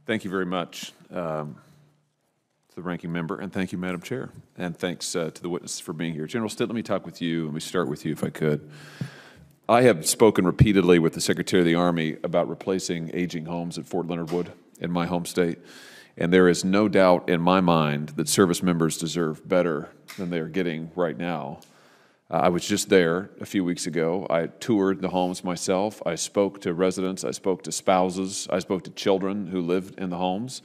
Thank you very much to the ranking member, and thank you, Madam Chair. And thanks to the witnesses for being here. General Stitt, let me talk with you. Let me start with you, if I could. I have spoken repeatedly with the Secretary of the Army about replacing aging homes at Fort Leonard Wood in my home state. And there is no doubt in my mind that service members deserve better than they are getting right now. I was just there a few weeks ago. I toured the homes myself. I spoke to residents. I spoke to spouses. I spoke to children who lived in the homes.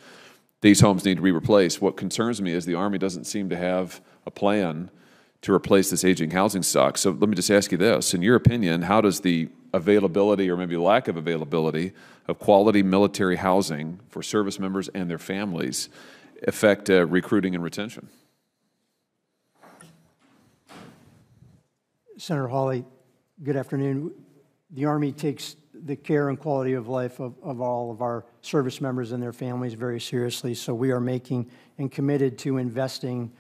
These homes need to be replaced. What concerns me is the Army doesn't seem to have a plan to replace this aging housing stock. So let me just ask you this. In your opinion, how does the availability or maybe lack of availability of quality military housing for service members and their families affect recruiting and retention? Senator Hawley, good afternoon. The Army takes the care and quality of life of all of our service members and their families very seriously. So we are making and committed to investing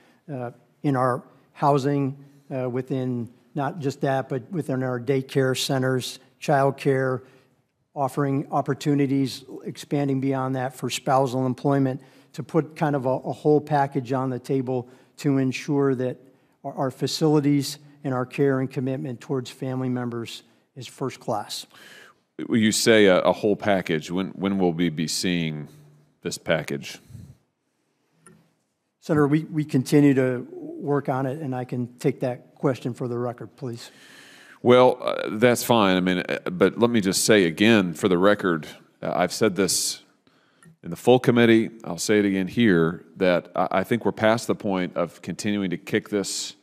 in our housing within not just that, but within our daycare centers, child care, offering opportunities, expanding beyond that for spousal employment, to put kind of a whole package on the table to ensure that our facilities and our care and commitment towards family members is first class. You say a whole package. When will we be seeing this package? Senator, we continue to work on it, and I can take that question for the record, please. Well, that's fine. I mean, but let me just say again, for the record, I've said this in the full committee. I'll say it again here, that I think we're past the point of continuing to kick this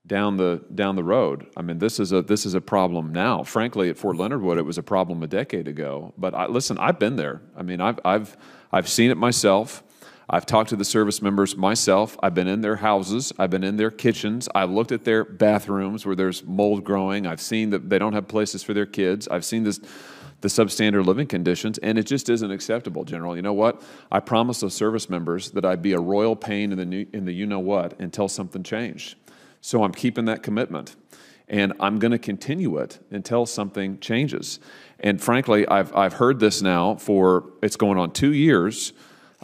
down the road. I mean, this is a problem now. Frankly, at Fort Leonard Wood, it was a problem a decade ago. But listen, I've been there. I mean, I've seen it myself. I've talked to the service members myself. I've been in their houses. I've been in their kitchens. I've looked at their bathrooms where there's mold growing. I've seen that they don't have places for their kids. I've seen the substandard living conditions, and it just isn't acceptable, General. You know what? I promised those service members that I'd be a royal pain in the you-know-what until something changed. So I'm keeping that commitment, and I'm going to continue it until something changes. And frankly, I've heard this now it's going on 2 years.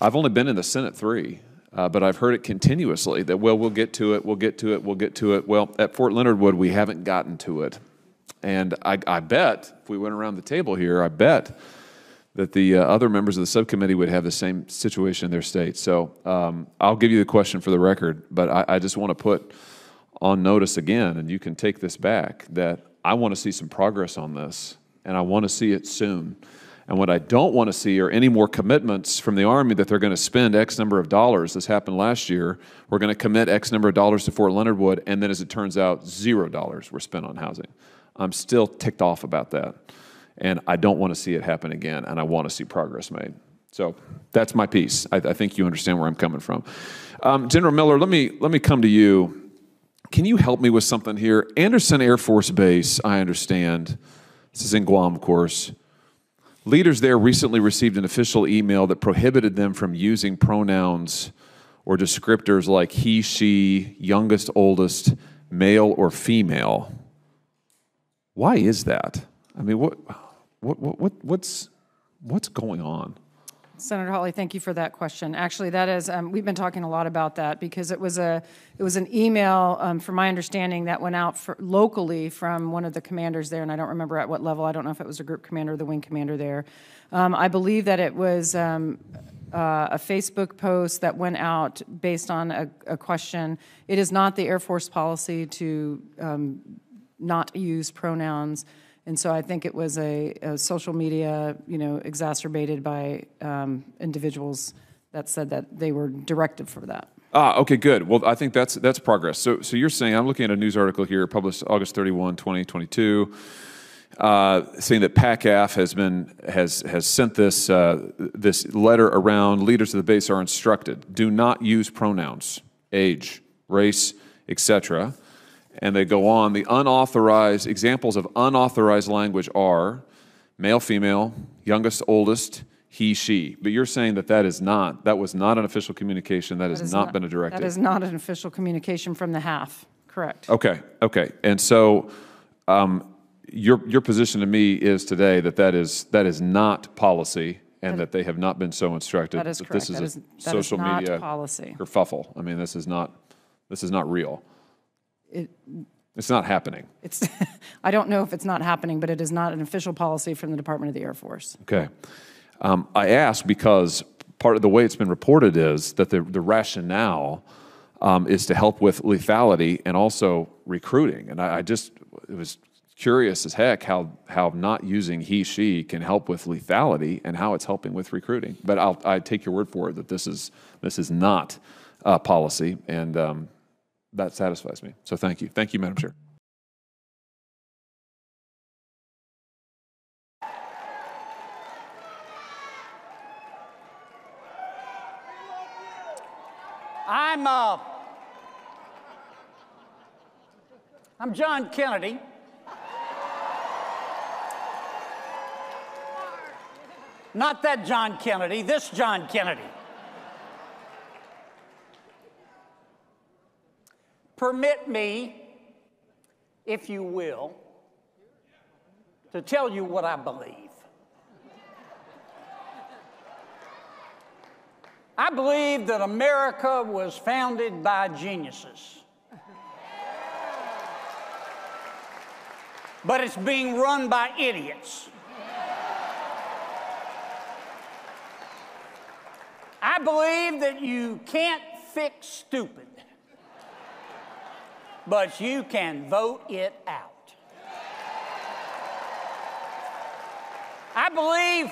I've only been in the Senate 3, but I've heard it continuously that, well, we'll get to it, we'll get to it, we'll get to it. Well, at Fort Leonard Wood, we haven't gotten to it. And I bet, if we went around the table here, I bet that the other members of the subcommittee would have the same situation in their state. So I'll give you the question for the record, but I just want to put on notice again, and you can take this back, that I want to see some progress on this, and I want to see it soon. And what I don't want to see are any more commitments from the Army that they're going to spend X number of dollars. This happened last year. We're going to commit X number of dollars to Fort Leonard Wood, and then as it turns out, $0 were spent on housing. I'm still ticked off about that, and I don't want to see it happen again, and I want to see progress made. So that's my piece. I think you understand where I'm coming from. General Miller, let me come to you. Can you help me with something here? Anderson Air Force Base, I understand, this is in Guam, of course. Leaders there recently received an official email that prohibited them from using pronouns or descriptors like he, she, youngest, oldest, male, or female. Why is that? I mean, what's going on? Senator Hawley, thank you for that question. Actually, that is, we've been talking a lot about that because it was an email, from my understanding, that went out locally from one of the commanders there, and I don't remember at what level. I don't know if it was a group commander or the wing commander there. I believe that it was a Facebook post that went out based on a question. It is not the Air Force policy to not use pronouns. And so I think it was a social media, exacerbated by individuals that said that they were directed for that. Okay, good. Well, I think that's progress. So you're saying, I'm looking at a news article here published August 31, 2022, saying that PACAF has sent this letter around. Leaders of the base are instructed, do not use pronouns, age, race, etc. And they go on. The unauthorized examples of unauthorized language are male, female, youngest, oldest, he, she. But you're saying that was not an official communication. That has not been a directive. That is not an official communication from the HAF. Correct. Okay. And so your position to me is today that is not policy, and that they have not been so instructed. That is that correct. This is a That is social not media policy. kerfuffle. I mean, this is not real. It's not happening. I don't know if it's not happening, but it is not an official policy from the Department of the Air Force. Okay. I ask because part of the way it's been reported is that the rationale is to help with lethality and also recruiting. And it was curious as heck how not using he, she can help with lethality and how it's helping with recruiting. But I take your word for it that this is not policy, and that satisfies me. So thank you. Thank you, Madam Chair. I'm John Kennedy. Not that John Kennedy, this John Kennedy. Permit me, if you will, to tell you what I believe. I believe that America was founded by geniuses. But it's being run by idiots. I believe that you can't fix stupid, but you can vote it out. I believe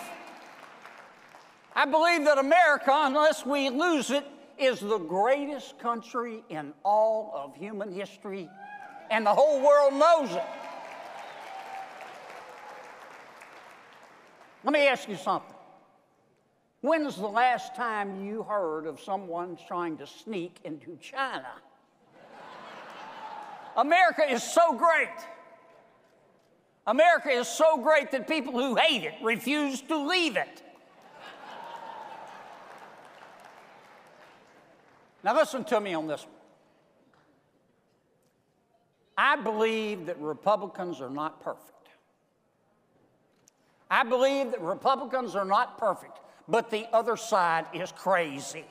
that America, unless we lose it, is the greatest country in all of human history, and the whole world knows it. Let me ask you something. When's the last time you heard of someone trying to sneak into China? America is so great. America is so great that people who hate it refuse to leave it. Now listen to me on this one. I believe that Republicans are not perfect. I believe that Republicans are not perfect, but the other side is crazy.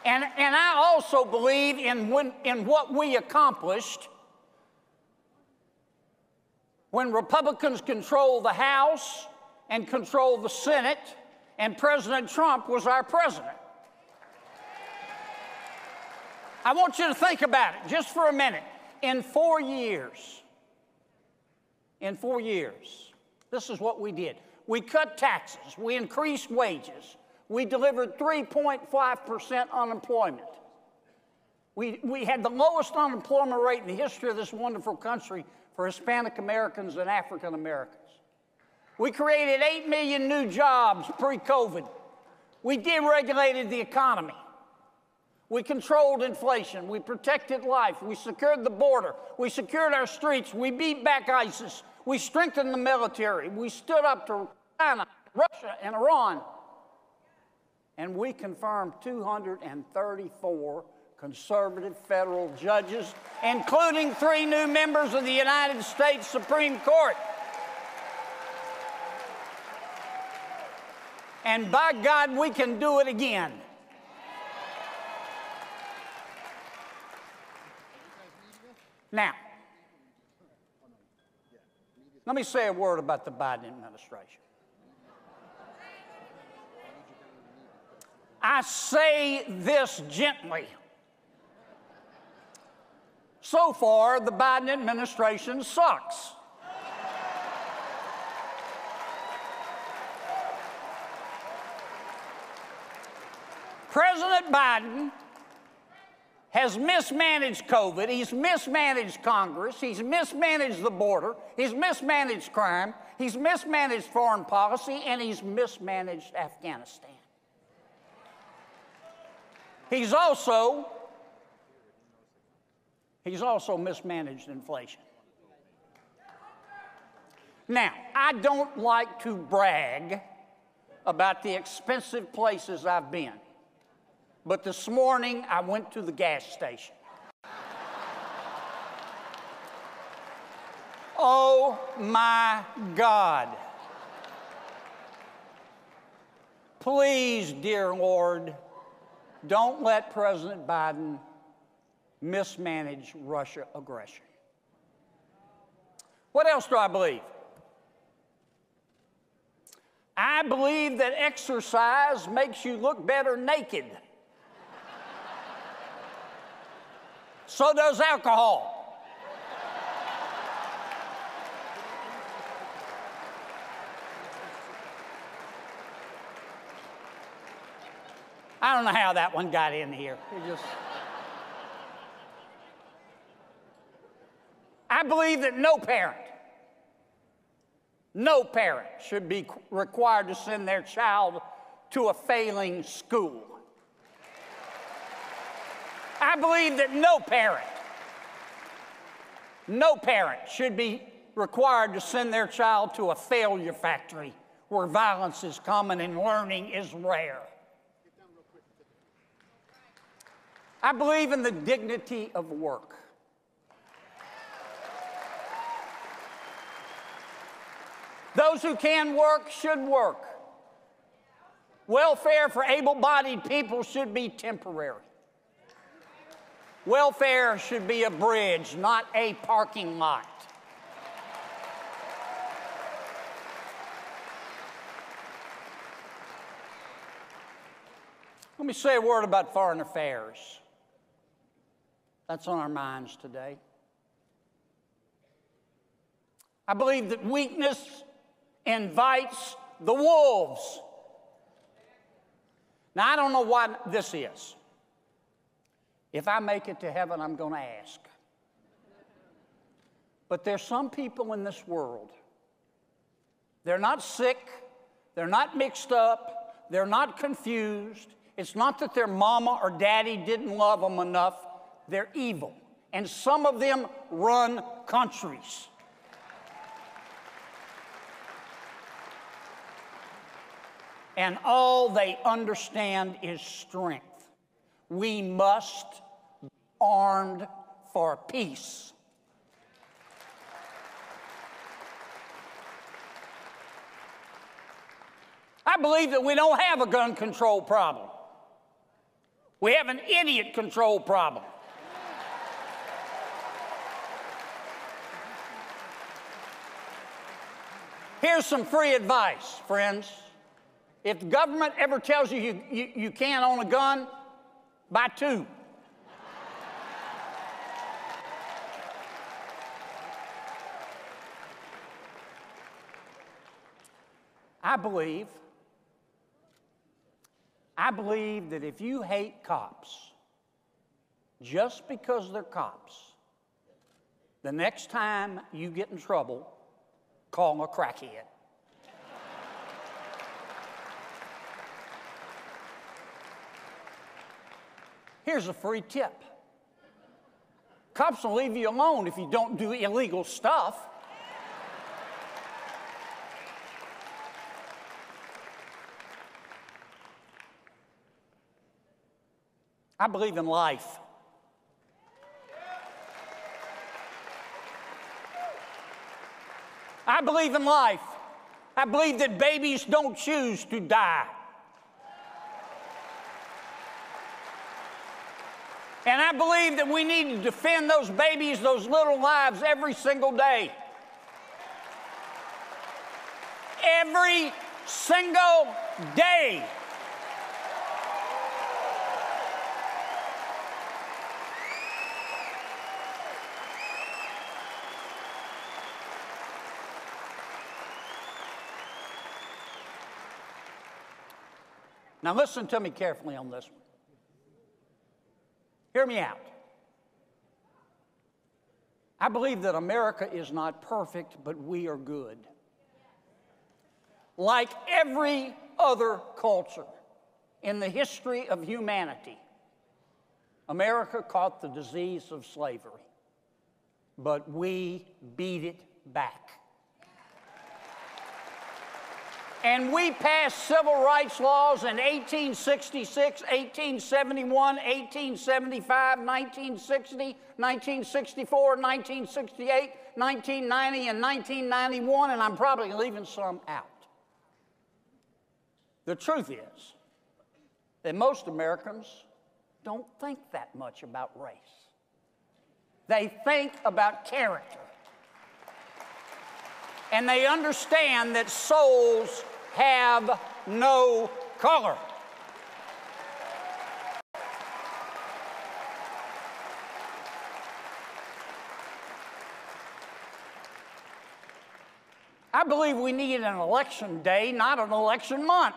And I also believe in what we accomplished when Republicans controlled the House and controlled the Senate, and President Trump was our president. I want you to think about it just for a minute. In 4 years, this is what we did. We cut taxes. We increased wages. We delivered 3.5% unemployment. We had the lowest unemployment rate in the history of this wonderful country for Hispanic Americans and African Americans. We created 8 million new jobs pre-COVID. We deregulated the economy. We controlled inflation. We protected life. We secured the border. We secured our streets. We beat back ISIS. We strengthened the military. We stood up to China, Russia, and Iran. And we confirmed 234 conservative federal judges, including 3 new members of the United States Supreme Court. And by God, we can do it again. Now, let me say a word about the Biden administration. I say this gently. So far, the Biden administration sucks. President Biden has mismanaged COVID, he's mismanaged Congress, he's mismanaged the border, he's mismanaged crime, he's mismanaged foreign policy, and he's mismanaged Afghanistan. He's also mismanaged inflation. Now, I don't like to brag about the expensive places I've been. But this morning, I went to the gas station. Oh my God. Please, dear Lord, don't let President Biden mismanage Russia aggression. What else do I believe? I believe that exercise makes you look better naked. So does alcohol. I don't know how that one got in here. I believe that no parent should be required to send their child to a failing school. I believe that no parent should be required to send their child to a failure factory where violence is common and learning is rare. I believe in the dignity of work. Those who can work should work. Welfare for able-bodied people should be temporary. Welfare should be a bridge, not a parking lot. Let me say a word about foreign affairs. That's on our minds today. I believe that weakness invites the wolves. Now, I don't know what this is. If I make it to heaven, I'm going to ask. But there's some people in this world. They're not sick. They're not mixed up. They're not confused. It's not that their mama or daddy didn't love them enough. They're evil. And some of them run countries. And all they understand is strength. We must be armed for peace. I believe that we don't have a gun control problem. We have an idiot control problem. Here's some free advice, friends. If the government ever tells you you can't own a gun, buy two. I believe that if you hate cops just because they're cops, the next time you get in trouble, call them a crackhead. Here's a free tip. Cops will leave you alone if you don't do illegal stuff. I believe in life. I believe in life. I believe that babies don't choose to die. And I believe that we need to defend those babies, those little lives, every single day. Every single day. Now listen to me carefully on this one. Hear me out. I believe that America is not perfect, but we are good. Like every other culture in the history of humanity, America caught the disease of slavery, but we beat it back. And we passed civil rights laws in 1866, 1871, 1875, 1960, 1964, 1968, 1990, and 1991, and I'm probably leaving some out. The truth is that most Americans don't think that much about race. They think about character. And they understand that souls have no color. I believe we need an election day, not an election month.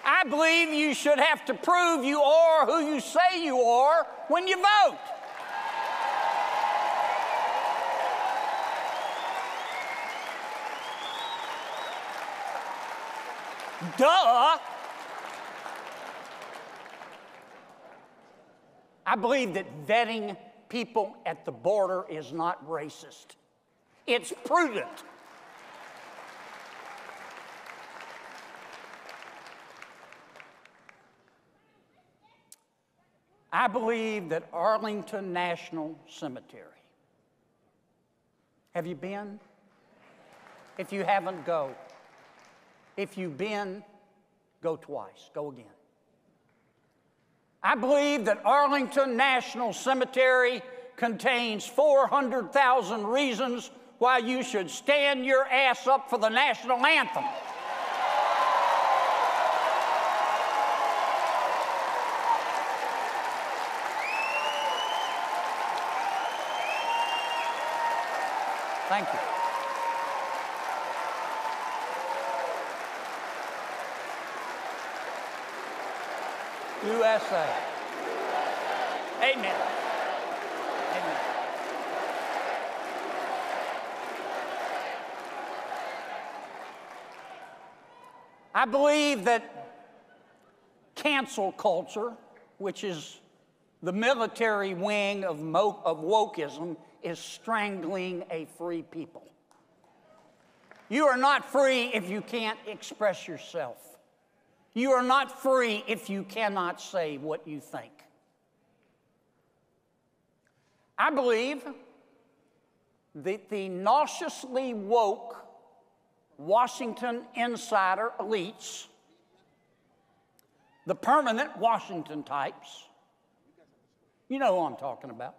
I believe you should have to prove you are who you say you are when you vote. Duh. I believe that vetting people at the border is not racist. It's prudent. I believe that Arlington National Cemetery. Have you been? If you haven't, go. If you've been, go twice. Go again. I believe that Arlington National Cemetery contains 400,000 reasons why you should stand your ass up for the national anthem. Thank you. USA. Amen. Amen. I believe that cancel culture, which is the military wing of wokeism, is strangling a free people. You are not free if you can't express yourself. You are not free if you cannot say what you think. I believe that the nauseously woke Washington insider elites, the permanent Washington types, you know who I'm talking about,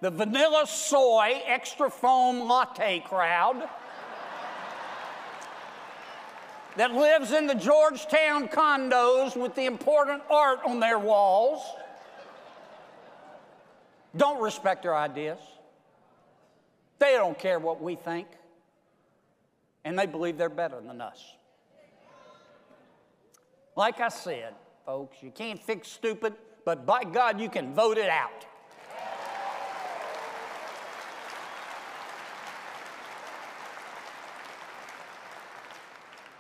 the vanilla soy extra foam latte crowd that lives in the Georgetown condos with the important art on their walls, don't respect our ideas. They don't care what we think. And they believe they're better than us. Like I said, folks, you can't fix stupid, but by God, you can vote it out.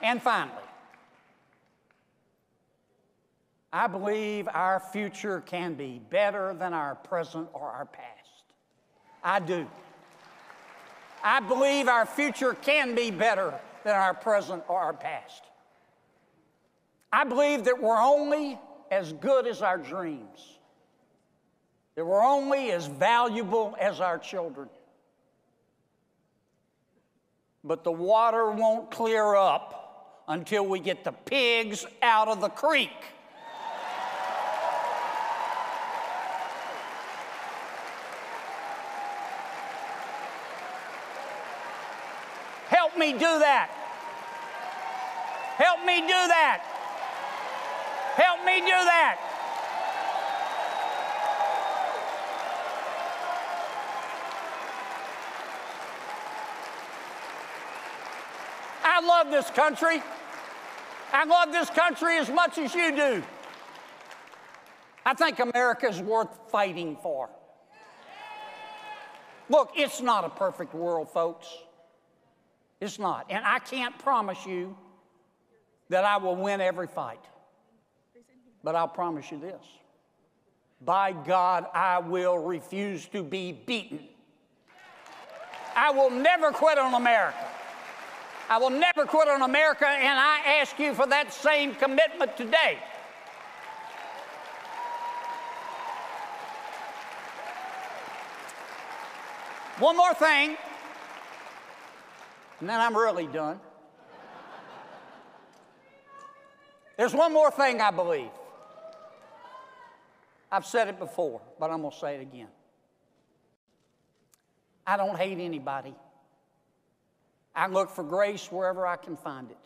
And finally, I believe our future can be better than our present or our past. I do. I believe our future can be better than our present or our past. I believe that we're only as good as our dreams, that we're only as valuable as our children. But the water won't clear up until we get the pigs out of the creek. Help me do that. Help me do that. Help me do that. I love this country. I love this country as much as you do. I think America is worth fighting for. Look, it's not a perfect world, folks. It's not. And I can't promise you that I will win every fight. But I'll promise you this. by God, I will refuse to be beaten. I will never quit on America. I will never quit on America, and I ask you for that same commitment today. One more thing, and then I'm really done. There's one more thing I believe. I've said it before, but I'm going to say it again. I don't hate anybody. I look for grace wherever I can find it.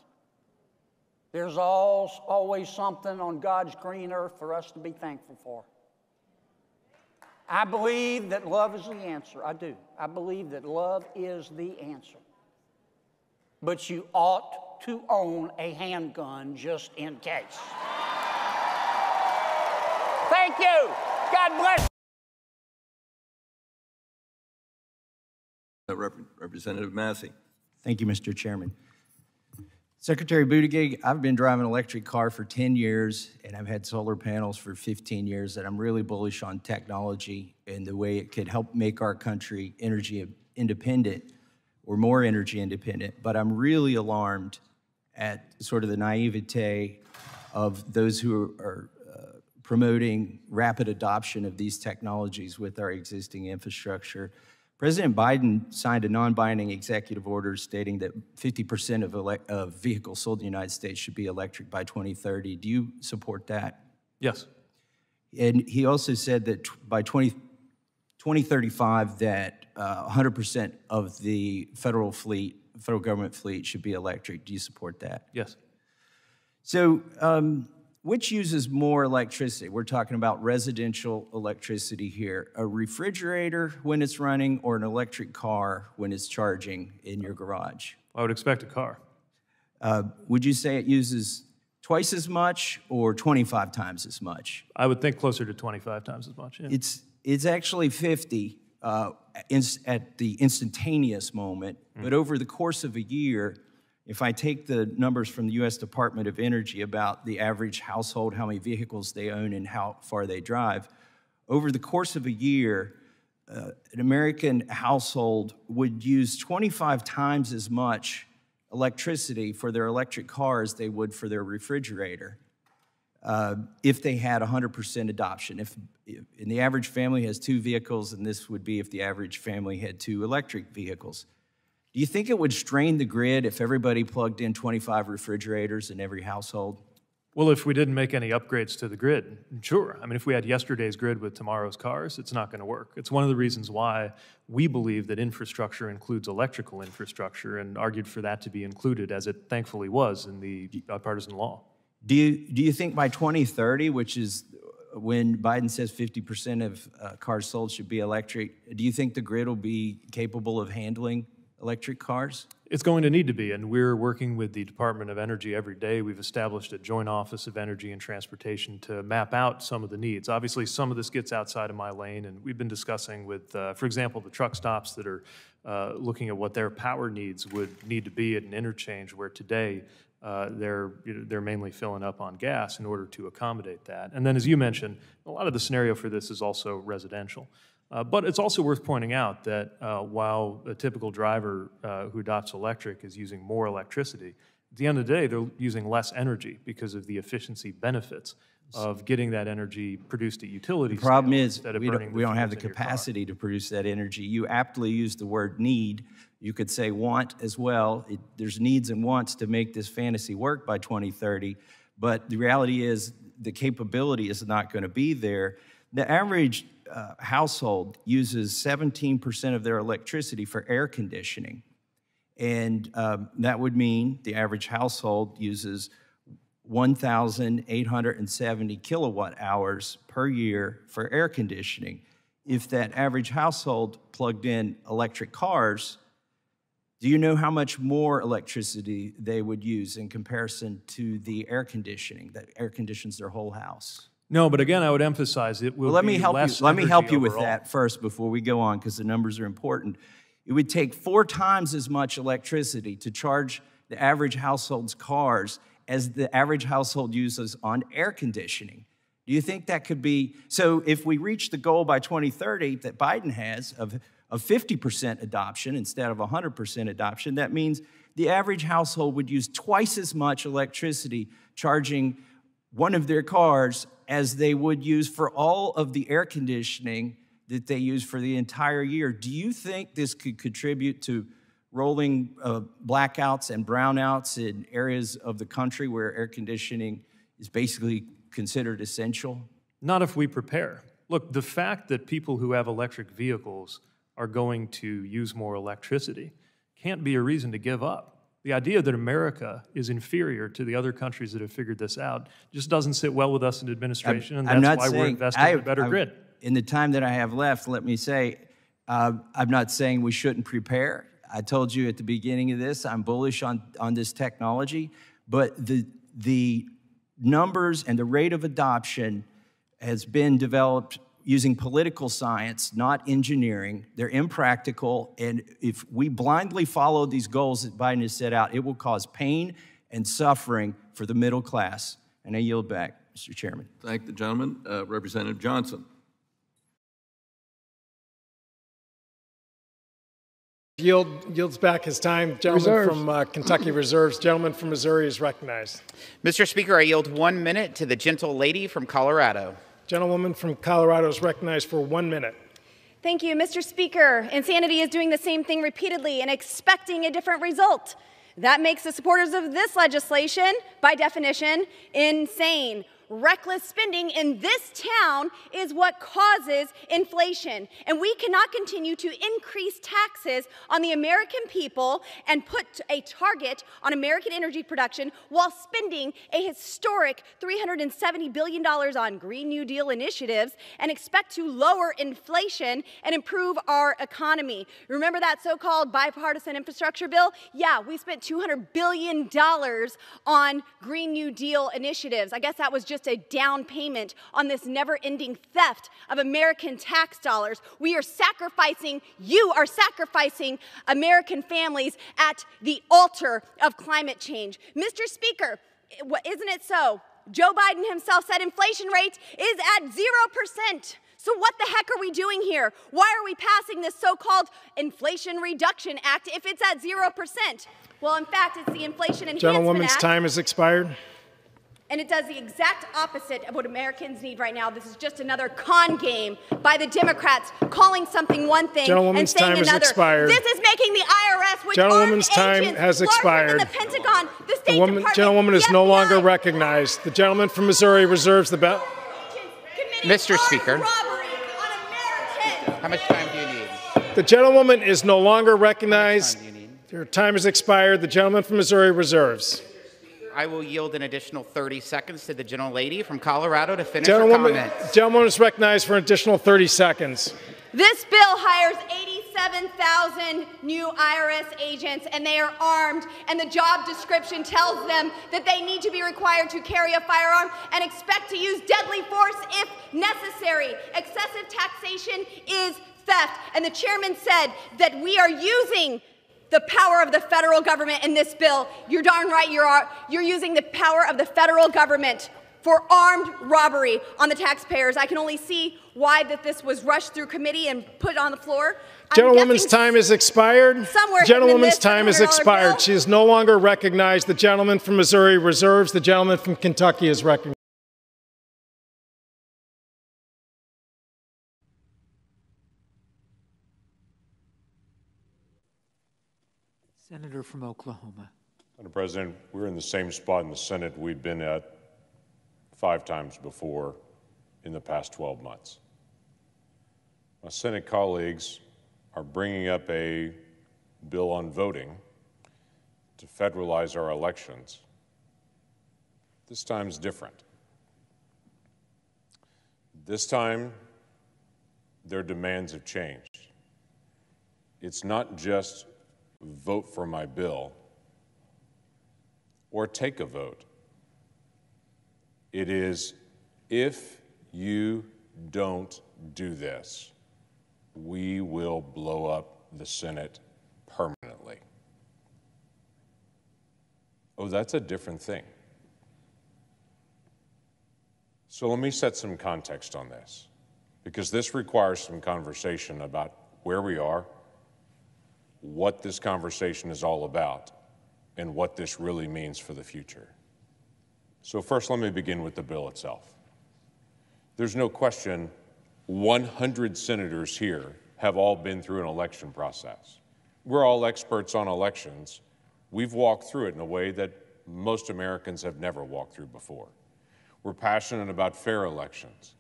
There's always something on God's green earth for us to be thankful for. I believe that love is the answer. I do. I believe that love is the answer. But you ought to own a handgun just in case. Thank you. God bless you. Representative Massey. Thank you, Mr. Chairman. Secretary Buttigieg, I've been driving an electric car for 10 years, and I've had solar panels for 15 years, and I'm really bullish on technology and the way it could help make our country energy independent or more energy independent. But I'm really alarmed at sort of the naivete of those who are promoting rapid adoption of these technologies with our existing infrastructure. President Biden signed a non-binding executive order stating that 50% of vehicles sold in the United States should be electric by 2030. Do you support that? Yes. And he also said that by 2035 that 100% of the federal government fleet should be electric. Do you support that? Yes. So which uses more electricity? We're talking about residential electricity here. A refrigerator when it's running or an electric car when it's charging in your garage? I would expect a car. Would you say it uses twice as much or 25 times as much? I would think closer to 25 times as much. Yeah. It's actually 50 at the instantaneous moment, but over the course of a year, if I take the numbers from the U.S. Department of Energy about the average household, how many vehicles they own and how far they drive, over the course of a year, an American household would use 25 times as much electricity for their electric car as they would for their refrigerator if they had 100% adoption. And the average family has 2 vehicles, and this would be if the average family had 2 electric vehicles. Do you think it would strain the grid if everybody plugged in 25 refrigerators in every household? Well, if we didn't make any upgrades to the grid, sure. I mean, if we had yesterday's grid with tomorrow's cars, it's not going to work. It's one of the reasons why we believe that infrastructure includes electrical infrastructure and argued for that to be included, as it thankfully was in the bipartisan law. Do you think by 2030, which is when Biden says 50% of cars sold should be electric, do you think the grid will be capable of handling electric cars? It's going to need to be, and we're working with the Department of Energy every day. We've established a joint office of energy and transportation to map out some of the needs. Obviously, some of this gets outside of my lane, and we've been discussing with, for example, the truck stops that are looking at what their power needs would need to be at an interchange where today they're mainly filling up on gas in order to accommodate that. And then, as you mentioned, a lot of the scenario for this is also residential. But it's also worth pointing out that while a typical driver who adopts electric is using more electricity, at the end of the day, they're using less energy because of the efficiency benefits of getting that energy produced at utility scale. The problem is we don't have the capacity to produce that energy. You aptly use the word need. You could say want as well. There's needs and wants to make this fantasy work by 2030, but the reality is the capability is not going to be there. The average household uses 17% of their electricity for air conditioning. And that would mean the average household uses 1,870 kilowatt hours per year for air conditioning. If that average household plugged in electric cars, do you know how much more electricity they would use in comparison to the air conditioning that air conditions their whole house? No, but again, I would emphasize it will let me help you with overall. that first before we go on, because the numbers are important. It would take 4 times as much electricity to charge the average household's cars as the average household uses on air conditioning. Do you think that could be, so if we reach the goal by 2030 that Biden has of 50% adoption instead of 100% adoption, that means the average household would use twice as much electricity charging one of their cars as they would use for all of the air conditioning that they use for the entire year. Do you think this could contribute to rolling blackouts and brownouts in areas of the country where air conditioning is basically considered essential? Not if we prepare. Look, the fact that people who have electric vehicles are going to use more electricity can't be a reason to give up. The idea that America is inferior to the other countries that have figured this out just doesn't sit well with us in administration, and that's why we're investing in a better grid. In the time that I have left, let me say, I'm not saying we shouldn't prepare. I told you at the beginning of this, I'm bullish on this technology, but the numbers and the rate of adoption has been developed using political science, not engineering. They're impractical, and if we blindly follow these goals that Biden has set out, it will cause pain and suffering for the middle class. And I yield back, Mr. Chairman. Thank the gentleman. Representative Johnson. Yields back his time. Gentleman from Kentucky reserves. Gentleman from Missouri is recognized. Mr. Speaker, I yield 1 minute to the gentle lady from Colorado. Gentlewoman from Colorado is recognized for 1 minute. Thank you, Mr. Speaker. Insanity is doing the same thing repeatedly and expecting a different result. That makes the supporters of this legislation, by definition, insane. Reckless spending in this town is what causes inflation. And we cannot continue to increase taxes on the American people and put a target on American energy production while spending a historic $370 billion on Green New Deal initiatives and expect to lower inflation and improve our economy. Remember that so-called bipartisan infrastructure bill? Yeah, we spent $200 billion on Green New Deal initiatives. I guess that was just a down payment on this never-ending theft of American tax dollars. We are sacrificing, you are sacrificing American families at the altar of climate change. Mr. Speaker, isn't it so? Joe Biden himself said inflation rate is at 0%. So what the heck are we doing here? Why are we passing this so-called Inflation Reduction Act if it's at 0%? Well, in fact, it's the Inflation Enhancement Gentlewoman's Act. time has expired. And it does the exact opposite of what Americans need right now. This is just another con game by the Democrats, calling something one thing and saying another. Expired. This is making the IRS, which Gentlewoman's time has expired. The Pentagon, the State Department, gentlewoman is no longer recognized. The gentleman from Missouri reserves the belt. Mr. Speaker, how much time do you need? The gentlewoman is no longer recognized. Your time has expired. The gentleman from Missouri reserves. I will yield an additional 30 seconds to the gentlelady from Colorado to finish her comments. Gentleman is recognized for an additional 30 seconds. This bill hires 87,000 new IRS agents, and they are armed, and the job description tells them that they need to be required to carry a firearm and expect to use deadly force if necessary. Excessive taxation is theft, and the chairman said that we are using the power of the federal government in this bill. You're darn right you're using the power of the federal government for armed robbery on the taxpayers. I can only see why that this was rushed through committee and put on the floor. Gentlewoman's time has expired. Gentlewoman's time has expired. Bill. She is no longer recognized. The gentleman from Missouri reserves. The gentleman from Kentucky is recognized. Senator from Oklahoma. Madam President, we're in the same spot in the Senate we've been at 5 times before in the past 12 months. My Senate colleagues are bringing up a bill on voting to federalize our elections. This time's different. This time, their demands have changed. It's not just vote for my bill or take a vote. It is, if you don't do this, we will blow up the Senate permanently. Oh, that's a different thing. So let me set some context on this, because this requires some conversation about where we are, what this conversation is all about, and what this really means for the future. So first, let me begin with the bill itself. There's no question 100 senators here have all been through an election process. We're all experts on elections. We've walked through it in a way that most Americans have never walked through before. We're passionate about fair elections.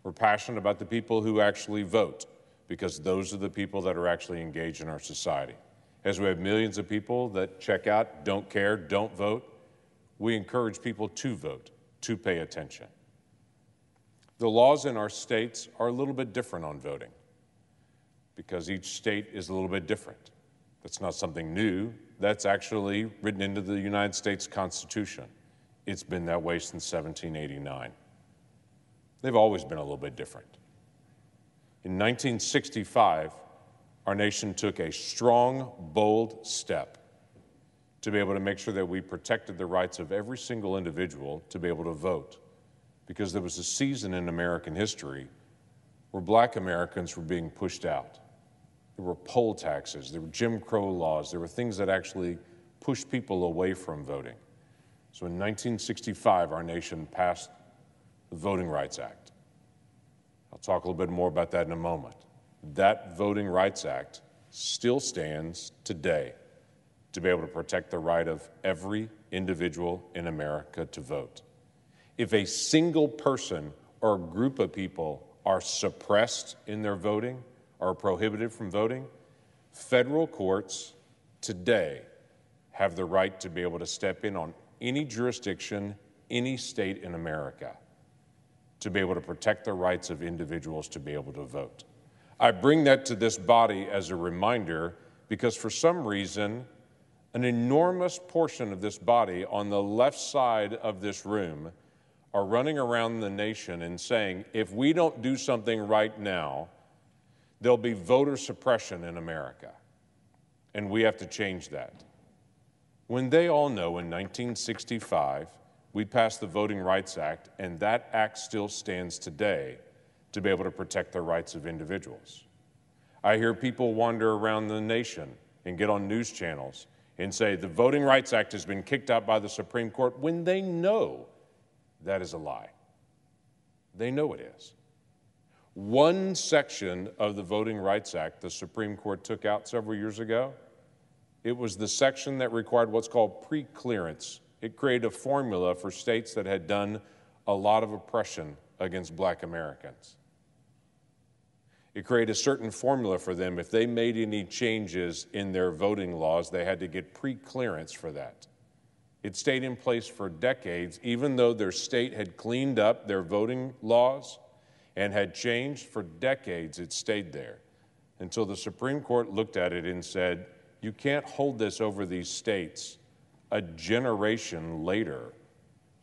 We're passionate about the people who actually vote, because those are the people that are actually engaged in our society. As we have millions of people that check out, don't care, don't vote, we encourage people to vote, to pay attention. The laws in our states are a little bit different on voting, because each state is a little bit different. That's not something new. That's actually written into the United States Constitution. It's been that way since 1789. They've always been a little bit different. In 1965, our nation took a strong, bold step to be able to make sure that we protected the rights of every single individual to be able to vote, because there was a season in American history where Black Americans were being pushed out. There were poll taxes, there were Jim Crow laws, there were things that actually pushed people away from voting. So in 1965, our nation passed the Voting Rights Act. I'll talk a little bit more about that in a moment. That Voting Rights Act still stands today to be able to protect the right of every individual in America to vote. If a single person or group of people are suppressed in their voting or prohibited from voting, federal courts today have the right to be able to step in on any jurisdiction, any state in America, to be able to protect the rights of individuals to be able to vote. I bring that to this body as a reminder because for some reason, an enormous portion of this body on the left side of this room are running around the nation and saying, if we don't do something right now, there'll be voter suppression in America, and we have to change that. When they all know in 1965, we passed the Voting Rights Act, and that act still stands today to be able to protect the rights of individuals. I hear people wander around the nation and get on news channels and say the Voting Rights Act has been kicked out by the Supreme Court when they know that is a lie. They know it is. One section of the Voting Rights Act the Supreme Court took out several years ago, it was the section that required what's called pre-clearance. It created a formula for states that had done a lot of oppression against Black Americans. It created a certain formula for them. If they made any changes in their voting laws, they had to get pre-clearance for that. It stayed in place for decades, even though their state had cleaned up their voting laws and had changed for decades, it stayed there until the Supreme Court looked at it and said, you can't hold this over these states a generation later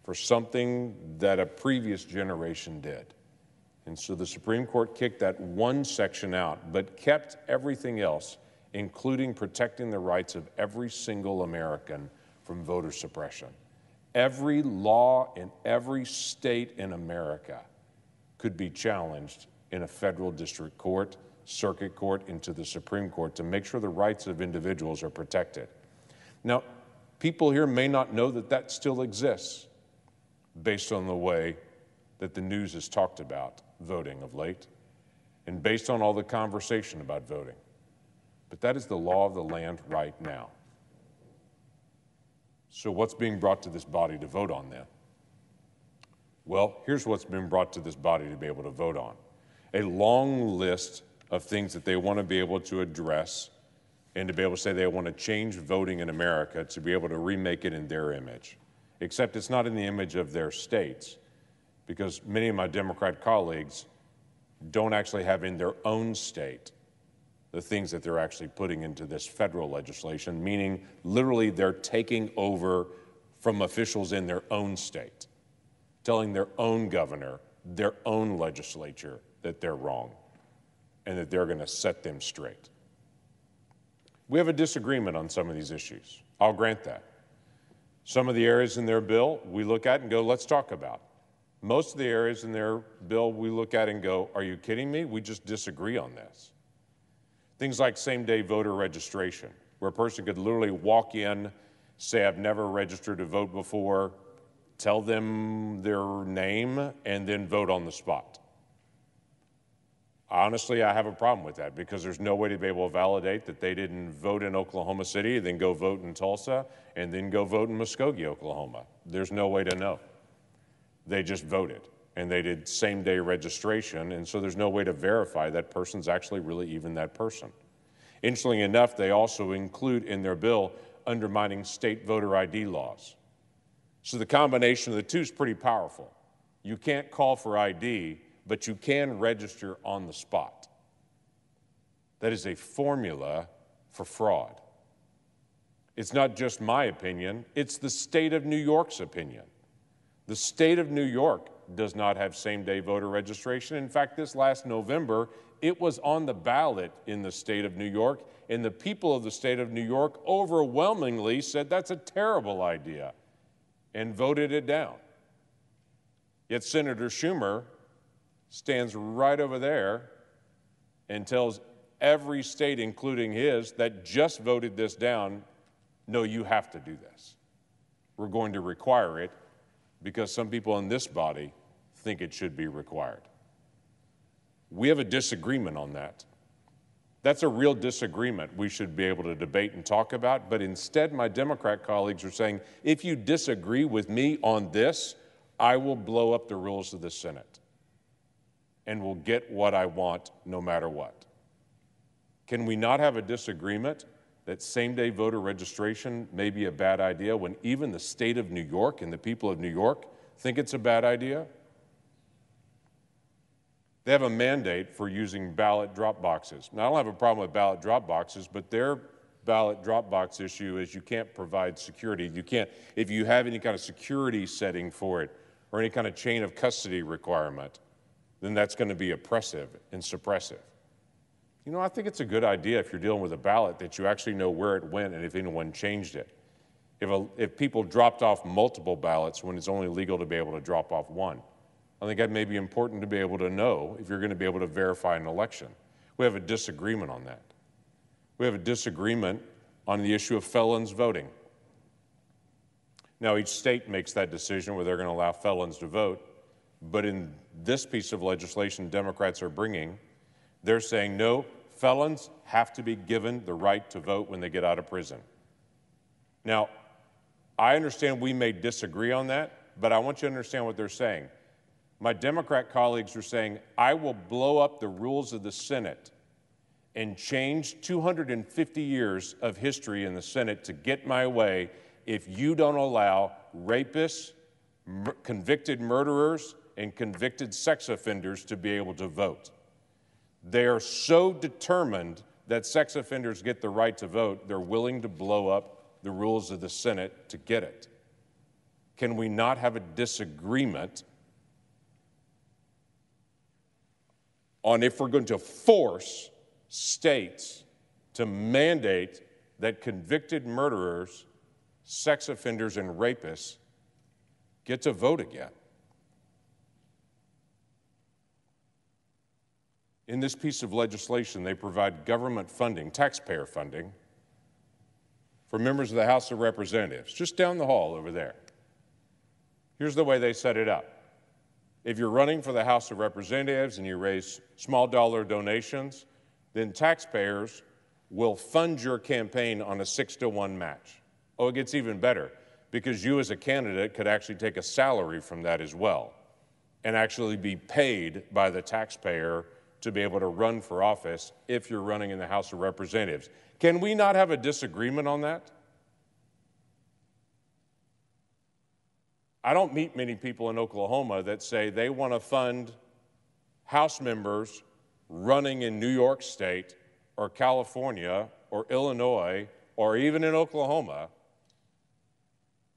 for something that a previous generation did. And so the Supreme Court kicked that one section out, but kept everything else, including protecting the rights of every single American from voter suppression. Every law in every state in America could be challenged in a federal district court, circuit court, into the Supreme Court to make sure the rights of individuals are protected. Now, people here may not know that that still exists based on the way that the news has talked about voting of late and based on all the conversation about voting. But that is the law of the land right now. So what's being brought to this body to vote on then? Well, here's what's been brought to this body to be able to vote on. A long list of things that they want to be able to address and to be able to say they want to change voting in America to be able to remake it in their image. Except it's not in the image of their states, because many of my Democrat colleagues don't actually have in their own state the things that they're actually putting into this federal legislation, meaning literally they're taking over from officials in their own state, telling their own governor, their own legislature that they're wrong and that they're going to set them straight. We have a disagreement on some of these issues. I'll grant that. Some of the areas in their bill we look at and go, let's talk about. Most of the areas in their bill we look at and go, are you kidding me? We just disagree on this. Things like same-day voter registration, where a person could literally walk in, say, I've never registered to vote before, tell them their name, and then vote on the spot. Honestly, I have a problem with that because there's no way to be able to validate that they didn't vote in Oklahoma City, then go vote in Tulsa, and then go vote in Muskogee, Oklahoma. There's no way to know. They just voted, and they did same-day registration, and so there's no way to verify that person's actually really even that person. Interestingly enough, they also include in their bill undermining state voter ID laws. So the combination of the two is pretty powerful. You can't call for ID, but you can register on the spot. That is a formula for fraud. It's not just my opinion, it's the state of New York's opinion. The state of New York does not have same-day voter registration. In fact, this last November, it was on the ballot in the state of New York, and the people of the state of New York overwhelmingly said that's a terrible idea and voted it down. Yet Senator Schumer stands right over there and tells every state, including his, that just voted this down, no, you have to do this. We're going to require it because some people in this body think it should be required. We have a disagreement on that. That's a real disagreement we should be able to debate and talk about, but instead my Democrat colleagues are saying, if you disagree with me on this, I will blow up the rules of the Senate and will get what I want no matter what. Can we not have a disagreement that same-day voter registration may be a bad idea when even the state of New York and the people of New York think it's a bad idea? They have a mandate for using ballot drop boxes. Now, I don't have a problem with ballot drop boxes, but their ballot drop box issue is you can't provide security. You can't, if you have any kind of security setting for it or any kind of chain of custody requirement, then that's going to be oppressive and suppressive. You know, I think it's a good idea if you're dealing with a ballot that you actually know where it went and if anyone changed it. If people dropped off multiple ballots when it's only legal to be able to drop off one, I think that may be important to be able to know if you're going to be able to verify an election. We have a disagreement on that. We have a disagreement on the issue of felons voting. Now, each state makes that decision whether they're going to allow felons to vote, but in this piece of legislation Democrats are bringing, they're saying, no, felons have to be given the right to vote when they get out of prison. Now, I understand we may disagree on that, but I want you to understand what they're saying. My Democrat colleagues are saying, I will blow up the rules of the Senate and change 250 years of history in the Senate to get my way if you don't allow rapists, convicted murderers, and convicted sex offenders to be able to vote. They are so determined that sex offenders get the right to vote, they're willing to blow up the rules of the Senate to get it. Can we not have a disagreement on if we're going to force states to mandate that convicted murderers, sex offenders, and rapists get to vote again? In this piece of legislation, they provide government funding, taxpayer funding, for members of the House of Representatives, just down the hall over there. Here's the way they set it up. If you're running for the House of Representatives and you raise small dollar donations, then taxpayers will fund your campaign on a 6-to-1 match. Oh, it gets even better, because you as a candidate could actually take a salary from that as well and actually be paid by the taxpayer to be able to run for office if you're running in the House of Representatives. Can we not have a disagreement on that? I don't meet many people in Oklahoma that say they want to fund House members running in New York State or California or Illinois or even in Oklahoma.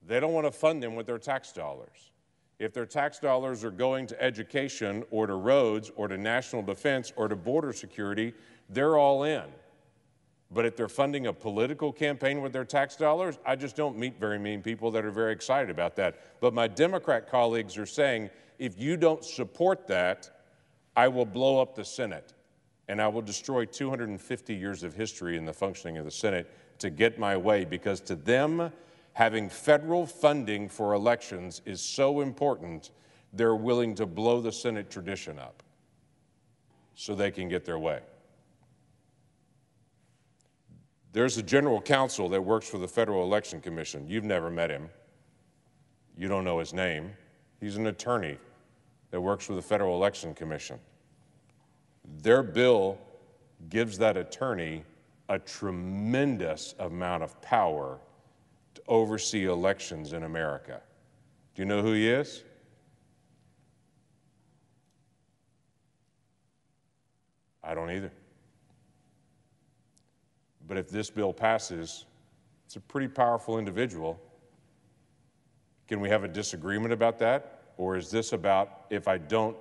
They don't want to fund them with their tax dollars. If their tax dollars are going to education or to roads or to national defense or to border security, they're all in. But if they're funding a political campaign with their tax dollars, I just don't meet very many people that are very excited about that. But my Democrat colleagues are saying, if you don't support that, I will blow up the Senate, and I will destroy 250 years of history in the functioning of the Senate to get my way, because to them, having federal funding for elections is so important, they're willing to blow the Senate tradition up so they can get their way. There's a general counsel that works for the Federal Election Commission. You've never met him. You don't know his name. He's an attorney that works for the Federal Election Commission. Their bill gives that attorney a tremendous amount of power to oversee elections in America. Do you know who he is? I don't either. But if this bill passes, it's a pretty powerful individual. Can we have a disagreement about that? Or is this about, if I don't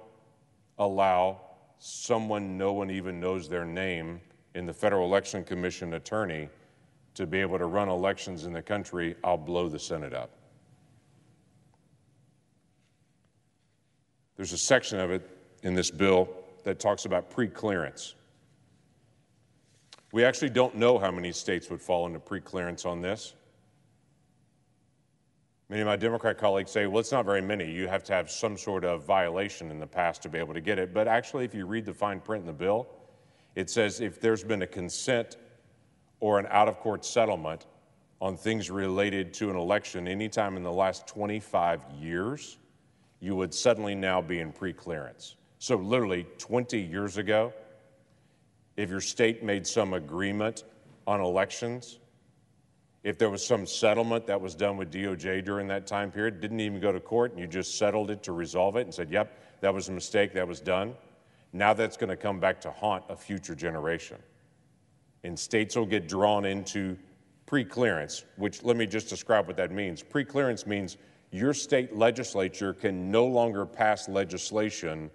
allow someone no one even knows their name in the Federal Election Commission attorney to be able to run elections in the country, I'll blow the Senate up? There's a section of it in this bill that talks about pre-clearance. We actually don't know how many states would fall into pre-clearance on this. Many of my Democrat colleagues say, well, it's not very many. You have to have some sort of violation in the past to be able to get it. But actually, if you read the fine print in the bill, it says if there's been a consent or an out-of-court settlement on things related to an election anytime in the last 25 years, you would suddenly now be in pre-clearance. So literally 20 years ago, if your state made some agreement on elections, if there was some settlement that was done with DOJ during that time period, didn't even go to court, and you just settled it to resolve it and said, yep, that was a mistake, that was done, now that's going to come back to haunt a future generation. And states will get drawn into pre-clearance, which let me just describe what that means. Pre-clearance means your state legislature can no longer pass legislation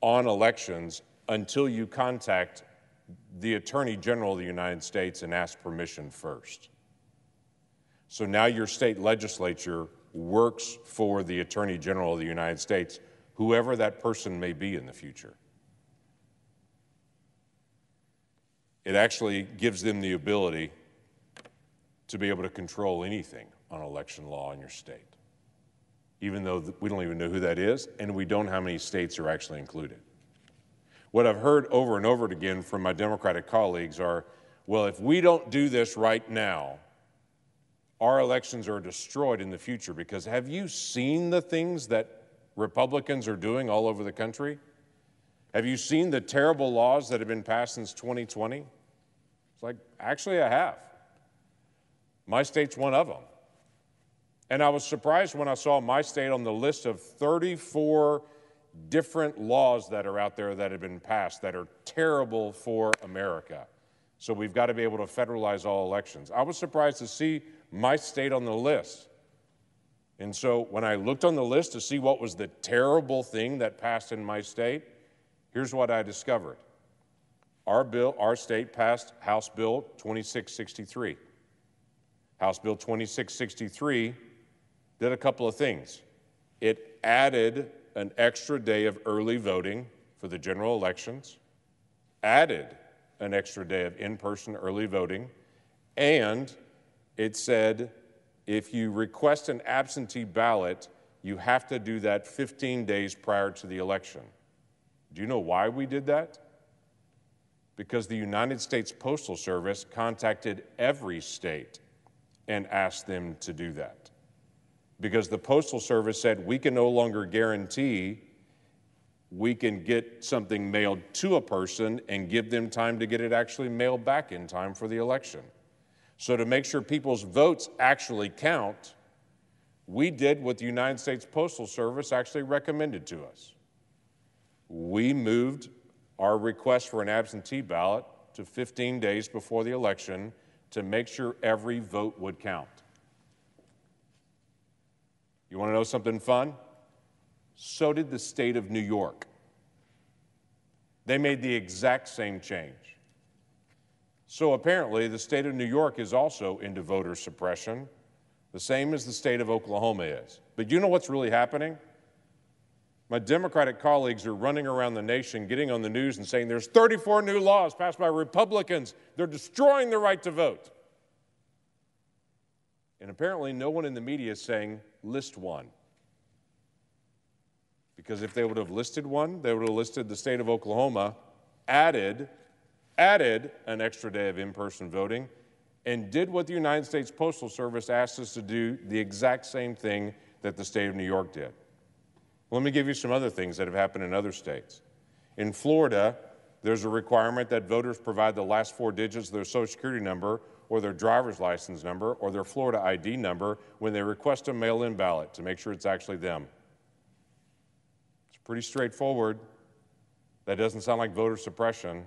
on elections until you contact the Attorney General of the United States and ask permission first. So now your state legislature works for the Attorney General of the United States, whoever that person may be in the future. It actually gives them the ability to be able to control anything on election law in your state, even though we don't even know who that is, and we don't know how many states are actually included. What I've heard over and over again from my Democratic colleagues are, well, if we don't do this right now, our elections are destroyed in the future. Because have you seen the things that Republicans are doing all over the country? Have you seen the terrible laws that have been passed since 2020? It's like, actually, I have. My state's one of them. And I was surprised when I saw my state on the list of 34 different laws that are out there that have been passed that are terrible for America. So we've got to be able to federalize all elections. I was surprised to see my state on the list. And so when I looked on the list to see what was the terrible thing that passed in my state, here's what I discovered. Our state passed House Bill 2663. House Bill 2663 did a couple of things. It added an extra day of early voting for the general elections, added an extra day of in-person early voting, and it said if you request an absentee ballot, you have to do that 15 days prior to the election. Do you know why we did that? Because the United States Postal Service contacted every state and asked them to do that. Because the Postal Service said we can no longer guarantee we can get something mailed to a person and give them time to get it actually mailed back in time for the election. So to make sure people's votes actually count, we did what the United States Postal Service actually recommended to us. We moved our request for an absentee ballot to 15 days before the election to make sure every vote would count. You want to know something fun? So did the state of New York. They made the exact same change. So apparently the state of New York is also into voter suppression, the same as the state of Oklahoma is. But you know what's really happening? My Democratic colleagues are running around the nation, getting on the news and saying there's 34 new laws passed by Republicans. They're destroying the right to vote. And apparently no one in the media is saying, list one. Because if they would have listed one, they would have listed the state of Oklahoma, added an extra day of in-person voting, and did what the United States Postal Service asked us to do, the exact same thing that the state of New York did. Let me give you some other things that have happened in other states. In Florida, there's a requirement that voters provide the last 4 digits of their Social Security number or their driver's license number or their Florida ID number when they request a mail-in ballot to make sure it's actually them. It's pretty straightforward. That doesn't sound like voter suppression.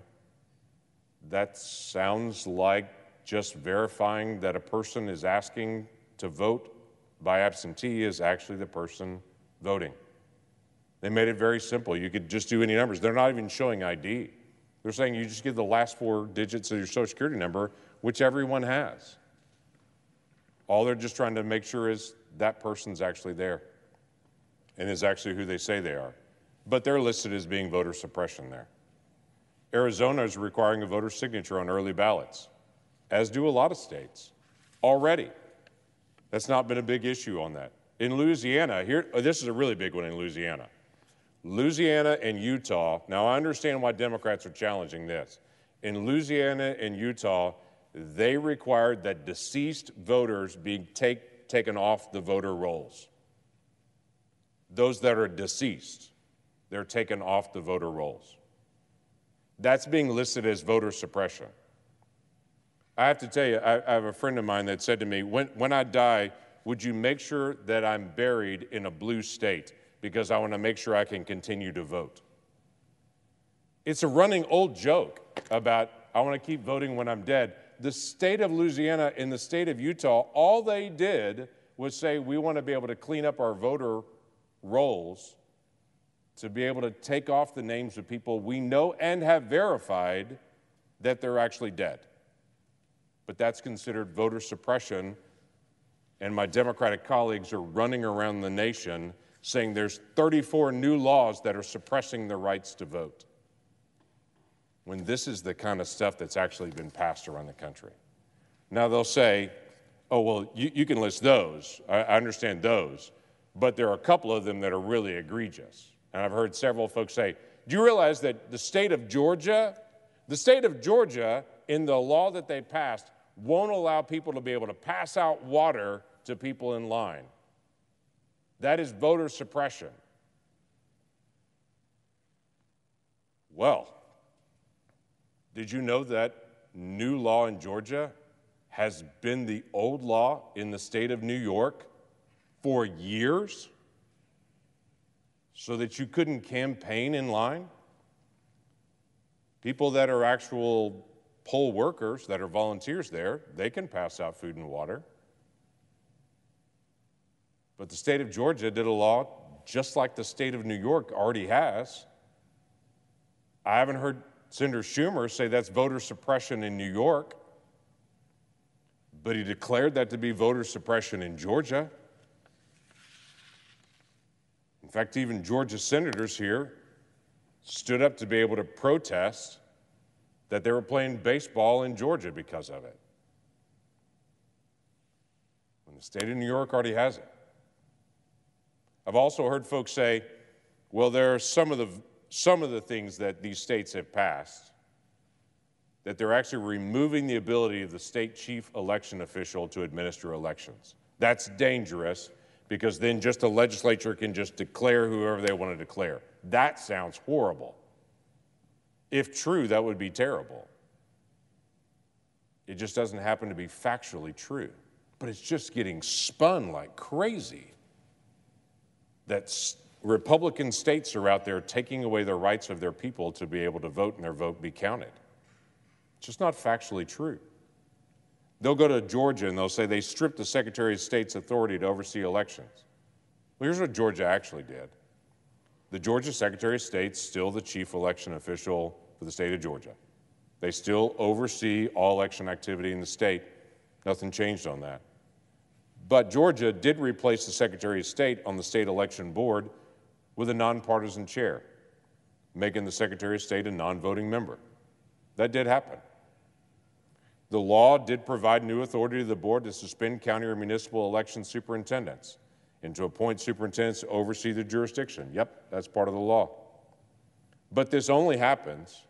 That sounds like just verifying that a person is asking to vote by absentee is actually the person voting. They made it very simple. You could just do any numbers. They're not even showing ID. They're saying you just give the last 4 digits of your Social Security number, which everyone has. All they're just trying to make sure is that person's actually there and is actually who they say they are. But they're listed as being voter suppression there. Arizona is requiring a voter signature on early ballots, as do a lot of states already. That's not been a big issue on that. In Louisiana, this is a really big one in Louisiana. Louisiana and Utah, now I understand why Democrats are challenging this. In Louisiana and Utah, they required that deceased voters be taken off the voter rolls. Those that are deceased, they're taken off the voter rolls. That's being listed as voter suppression. I have to tell you, I have a friend of mine that said to me, when I die, would you make sure that I'm buried in a blue state because I want to make sure I can continue to vote? It's a running old joke about I want to keep voting when I'm dead. The state of Louisiana and the state of Utah, all they did was say we want to be able to clean up our voter rolls to be able to take off the names of people we know and have verified that they're actually dead. But that's considered voter suppression, and my Democratic colleagues are running around the nation saying there's 34 new laws that are suppressing the rights to vote, when this is the kind of stuff that's actually been passed around the country. Now they'll say, oh, well, you can list those. I understand those, but there are a couple of them that are really egregious. And I've heard several folks say, do you realize that the state of Georgia in the law that they passed won't allow people to be able to pass out water to people in line? That is voter suppression. Well, did you know that new law in Georgia has been the old law in the state of New York for years, so that you couldn't campaign in line? People that are actual poll workers, that are volunteers there, they can pass out food and water. But the state of Georgia did a law just like the state of New York already has. I haven't heard Senator Schumer say that's voter suppression in New York, but he declared that to be voter suppression in Georgia. In fact, even Georgia senators here stood up to be able to protest that they were playing baseball in Georgia because of it, when the state of New York already has it. I've also heard folks say, well, there are some of the things that these states have passed, that they're actually removing the ability of the state chief election official to administer elections. That's dangerous, because then just the legislature can just declare whoever they want to declare. That sounds horrible. If true, that would be terrible. It just doesn't happen to be factually true. But it's just getting spun like crazy that Republican states are out there taking away the rights of their people to be able to vote and their vote be counted. It's just not factually true. They'll go to Georgia and they'll say they stripped the Secretary of State's authority to oversee elections. Well, here's what Georgia actually did. The Georgia Secretary of State's still the chief election official for the state of Georgia. They still oversee all election activity in the state. Nothing changed on that. But Georgia did replace the Secretary of State on the state election board with a nonpartisan chair, making the Secretary of State a non-voting member. That did happen. The law did provide new authority to the board to suspend county or municipal election superintendents and to appoint superintendents to oversee the jurisdiction. Yep, that's part of the law. But this only happens,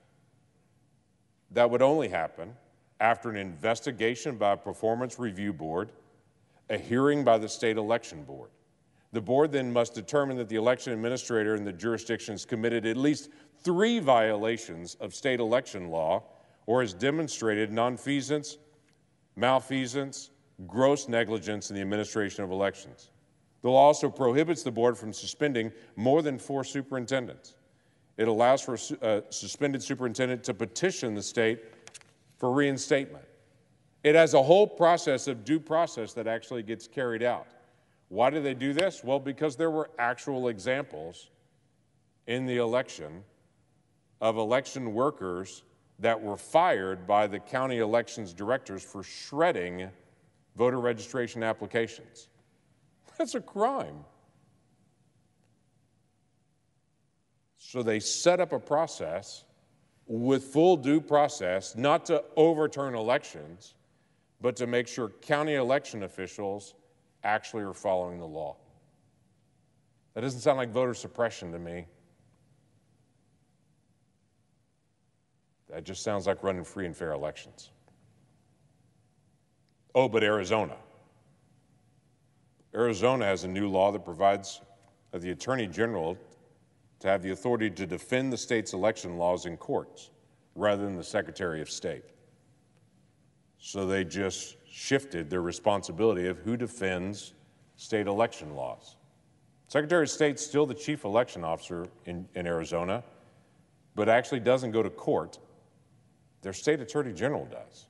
that would only happen after an investigation by a performance review board, a hearing by the state election board. The board then must determine that the election administrator in the jurisdiction has committed at least 3 violations of state election law or has demonstrated nonfeasance, malfeasance, gross negligence in the administration of elections. The law also prohibits the board from suspending more than 4 superintendents. It allows for a suspended superintendent to petition the state for reinstatement. It has a whole process of due process that actually gets carried out. Why do they do this? Well, because there were actual examples in the election of election workers that were fired by the county elections directors for shredding voter registration applications. That's a crime. So they set up a process with full due process, not to overturn elections, but to make sure county election officials actually are following the law. That doesn't sound like voter suppression to me. That just sounds like running free and fair elections. Oh, but Arizona. Arizona has a new law that provides the Attorney General to have the authority to defend the state's election laws in courts rather than the Secretary of State. So they just shifted their responsibility of who defends state election laws. Secretary of State's still the chief election officer in Arizona, but actually doesn't go to court. Their state attorney general does.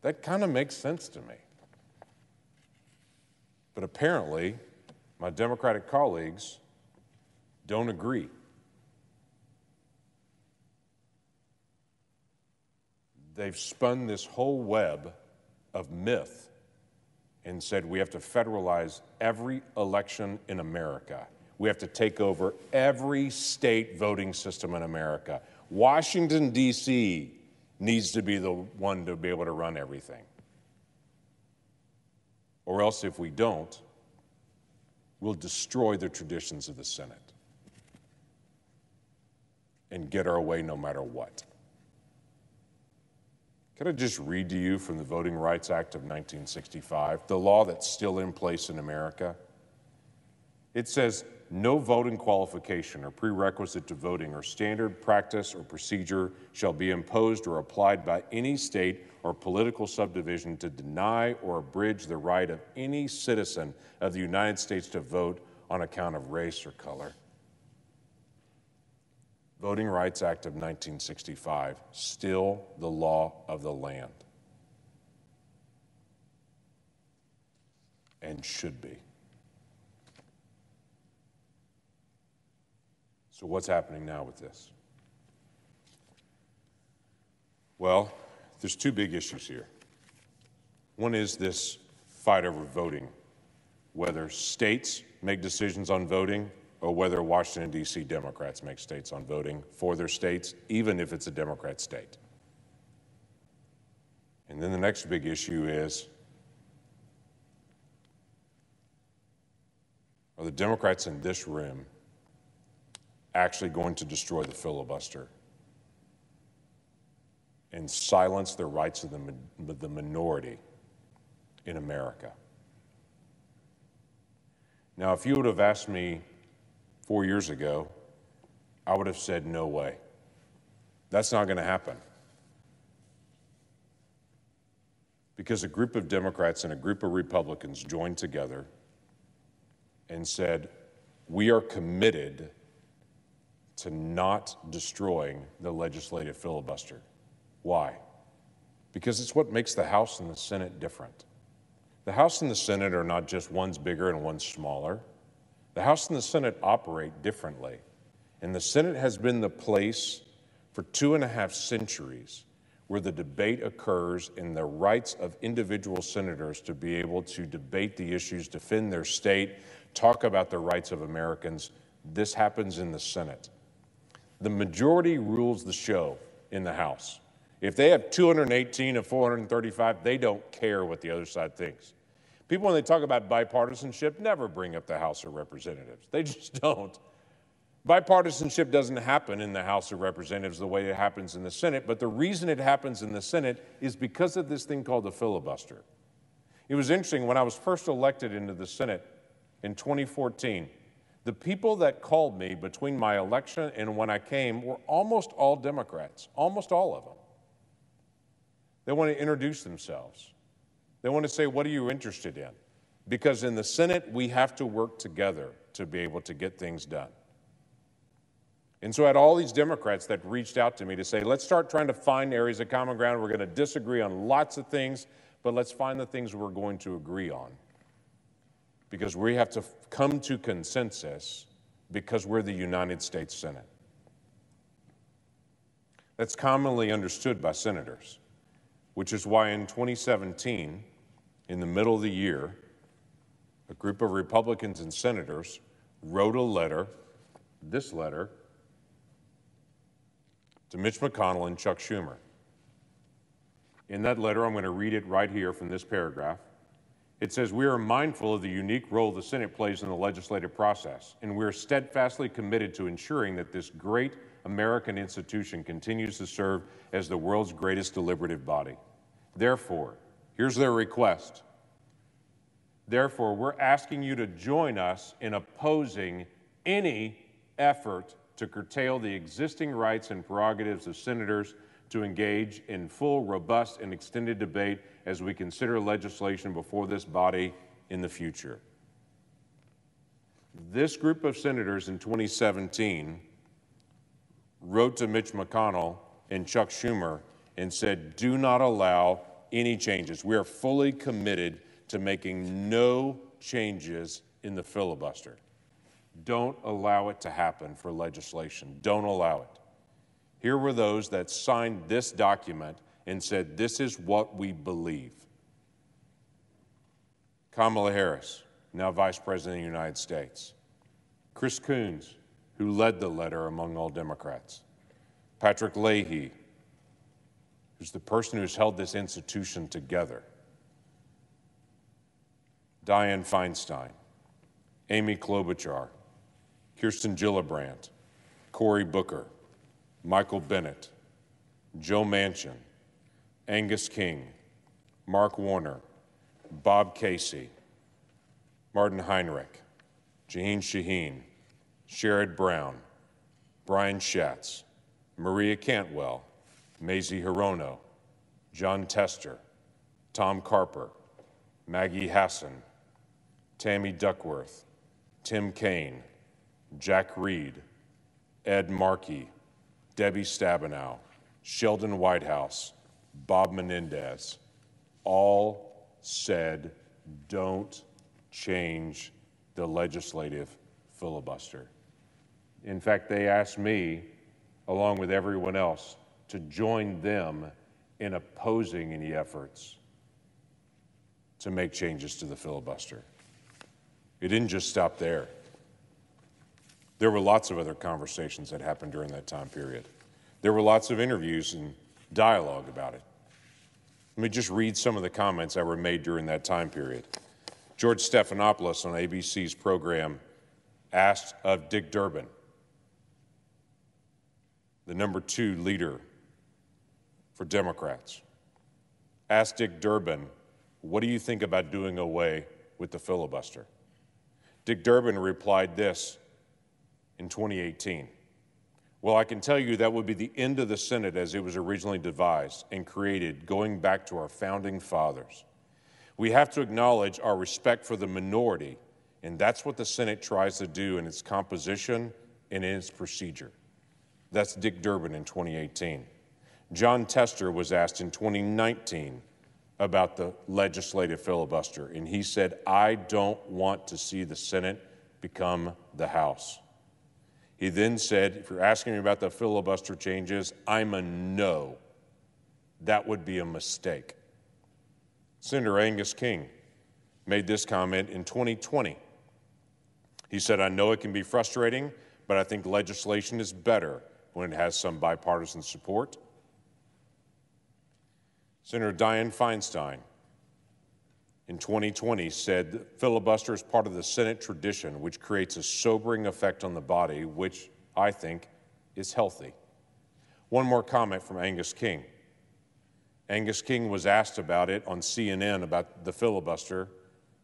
That kind of makes sense to me. But apparently, my Democratic colleagues don't agree. They've spun this whole web of myth and said we have to federalize every election in America. We have to take over every state voting system in America. Washington, D.C. needs to be the one to be able to run everything. Or else, if we don't, we'll destroy the traditions of the Senate and get our way no matter what. Can I just read to you from the Voting Rights Act of 1965, the law that's still in place in America? It says, no voting qualification or prerequisite to voting or standard practice or procedure shall be imposed or applied by any state or political subdivision to deny or abridge the right of any citizen of the United States to vote on account of race or color. Voting Rights Act of 1965, still the law of the land. And should be. So what's happening now with this? Well, there's 2 big issues here. One is this fight over voting, whether states make decisions on voting or whether Washington, D.C. Democrats make states on voting for their states, even if it's a Democrat state. And then the next big issue is, are the Democrats in this room actually going to destroy the filibuster and silence the rights of the minority in America? Now, if you would have asked me 4 years ago, I would have said, no way. That's not going to happen. Because a group of Democrats and a group of Republicans joined together and said, we are committed to not destroying the legislative filibuster. Why? Because it's what makes the House and the Senate different. The House and the Senate are not just one's bigger and one's smaller. The House and the Senate operate differently. And the Senate has been the place for 2.5 centuries where the debate occurs and the rights of individual senators to be able to debate the issues, defend their state, talk about the rights of Americans. This happens in the Senate. The majority rules the show in the House. If they have 218 of 435, they don't care what the other side thinks. People, when they talk about bipartisanship, never bring up the House of Representatives. They just don't. Bipartisanship doesn't happen in the House of Representatives the way it happens in the Senate, but the reason it happens in the Senate is because of this thing called the filibuster. It was interesting, when I was first elected into the Senate in 2014, the people that called me between my election and when I came were almost all Democrats, almost all of them. They want to introduce themselves. They want to say, what are you interested in? Because in the Senate, we have to work together to be able to get things done. And so I had all these Democrats that reached out to me to say, let's start trying to find areas of common ground. We're going to disagree on lots of things, but let's find the things we're going to agree on. Because we have to come to consensus because we're the United States Senate. That's commonly understood by senators, which is why in 2017, in the middle of the year, a group of Republicans and senators wrote a letter, this letter, to Mitch McConnell and Chuck Schumer. In that letter, I'm going to read it right here from this paragraph. It says, we are mindful of the unique role the Senate plays in the legislative process, and we are steadfastly committed to ensuring that this great American institution continues to serve as the world's greatest deliberative body. Therefore, here's their request. Therefore, we're asking you to join us in opposing any effort to curtail the existing rights and prerogatives of senators to engage in full, robust, and extended debate as we consider legislation before this body in the future. This group of senators in 2017 wrote to Mitch McConnell and Chuck Schumer and said, do not allow any changes. We are fully committed to making no changes in the filibuster. Don't allow it to happen for legislation. Don't allow it. Here were those that signed this document and said, this is what we believe. Kamala Harris, now Vice President of the United States. Chris Coons, who led the letter among all Democrats. Patrick Leahy, who's the person who's held this institution together. Dianne Feinstein, Amy Klobuchar, Kirsten Gillibrand, Cory Booker, Michael Bennet, Joe Manchin, Angus King, Mark Warner, Bob Casey, Martin Heinrich, Jeanne Shaheen, Sherrod Brown, Brian Schatz, Maria Cantwell, Mazie Hirono, John Tester, Tom Carper, Maggie Hassan, Tammy Duckworth, Tim Kaine, Jack Reed, Ed Markey, Debbie Stabenow, Sheldon Whitehouse, Bob Menendez, all said, don't change the legislative filibuster. In fact, they asked me, along with everyone else, to join them in opposing any efforts to make changes to the filibuster. It didn't just stop there. There were lots of other conversations that happened during that time period. There were lots of interviews and dialogue about it. Let me just read some of the comments that were made during that time period. George Stephanopoulos on ABC's program asked of Dick Durbin, the #2 leader for Democrats, asked Dick Durbin, what do you think about doing away with the filibuster? Dick Durbin replied this in 2018. Well, I can tell you that would be the end of the Senate as it was originally devised and created, going back to our founding fathers. We have to acknowledge our respect for the minority, and that's what the Senate tries to do in its composition and in its procedure. That's Dick Durbin in 2018. John Tester was asked in 2019 about the legislative filibuster, and he said, I don't want to see the Senate become the House. He then said, if you're asking me about the filibuster changes, I'm a no. That would be a mistake. Senator Angus King made this comment in 2020. He said, I know it can be frustrating, but I think legislation is better when it has some bipartisan support. Senator Dianne Feinstein in 2020 said, filibuster is part of the Senate tradition, which creates a sobering effect on the body, which I think is healthy. One more comment from Angus King. Angus King was asked about it on CNN about the filibuster,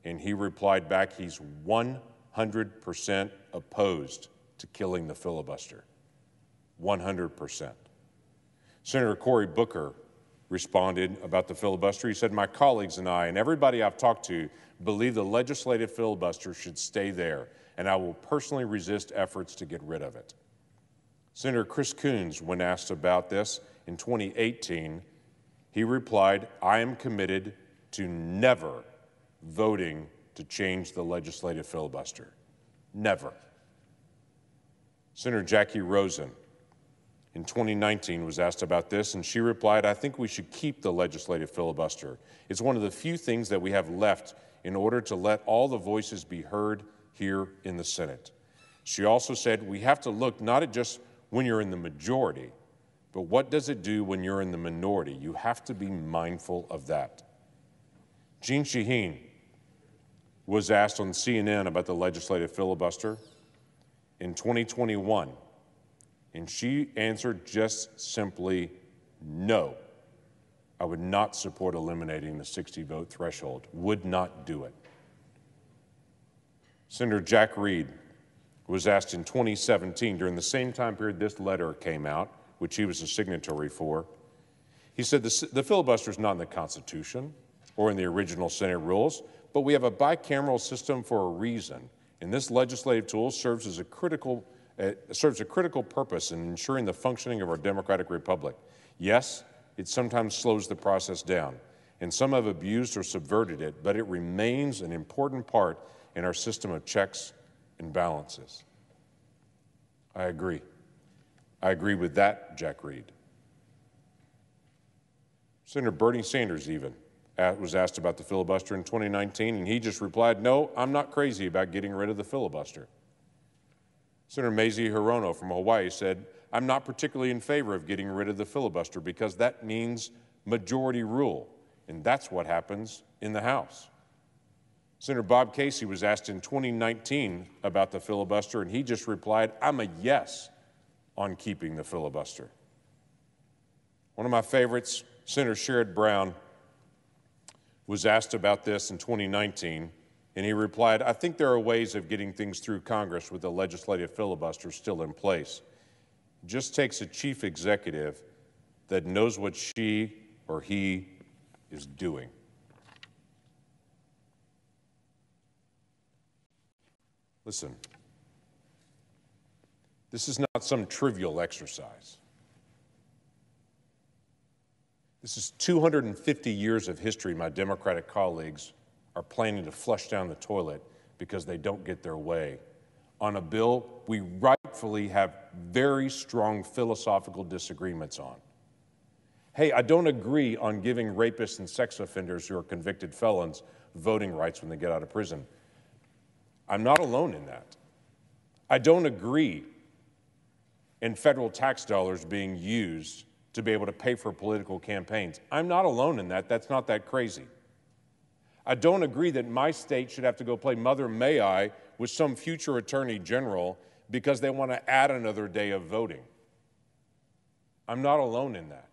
and he replied back he's 100% opposed to killing the filibuster. 100%. Senator Cory Booker responded about the filibuster. He said, my colleagues and I and everybody I've talked to believe the legislative filibuster should stay there, and I will personally resist efforts to get rid of it. Senator Chris Coons, when asked about this in 2018, he replied, I am committed to never voting to change the legislative filibuster. Never. Senator Jackie Rosen in 2019 was asked about this, and she replied, I think we should keep the legislative filibuster. It's one of the few things that we have left in order to let all the voices be heard here in the Senate. She also said, we have to look not at just when you're in the majority, but what does it do when you're in the minority? You have to be mindful of that. Jeanne Shaheen was asked on CNN about the legislative filibuster in 2021, and she answered just simply, no. I would not support eliminating the 60-vote threshold, would not do it. Senator Jack Reed was asked in 2017, during the same time period this letter came out, which he was a signatory for. He said, the filibuster is not in the Constitution or in the original Senate rules, but we have a bicameral system for a reason, and this legislative tool serves a critical purpose in ensuring the functioning of our democratic republic. Yes, it sometimes slows the process down, and some have abused or subverted it, but it remains an important part in our system of checks and balances. I agree. I agree with that, Jack Reed. Senator Bernie Sanders even was asked about the filibuster in 2019, and he just replied, no, I'm not crazy about getting rid of the filibuster. Senator Mazie Hirono from Hawaii said, I'm not particularly in favor of getting rid of the filibuster because that means majority rule, and that's what happens in the House. Senator Bob Casey was asked in 2019 about the filibuster, and he just replied, I'm a yes on keeping the filibuster. One of my favorites, Senator Sherrod Brown, was asked about this in 2019, and he replied, I think there are ways of getting things through Congress with the legislative filibuster still in place. It just takes a chief executive that knows what she or he is doing. Listen, this is not some trivial exercise. This is 250 years of history my Democratic colleagues are planning to flush down the toilet because they don't get their way on a bill we rightfully have very strong philosophical disagreements on. Hey, I don't agree on giving rapists and sex offenders who are convicted felons voting rights when they get out of prison. I'm not alone in that. I don't agree in federal tax dollars being used to be able to pay for political campaigns. I'm not alone in that. That's not that crazy. I don't agree that my state should have to go play Mother May I with some future attorney general because they want to add another day of voting. I'm not alone in that.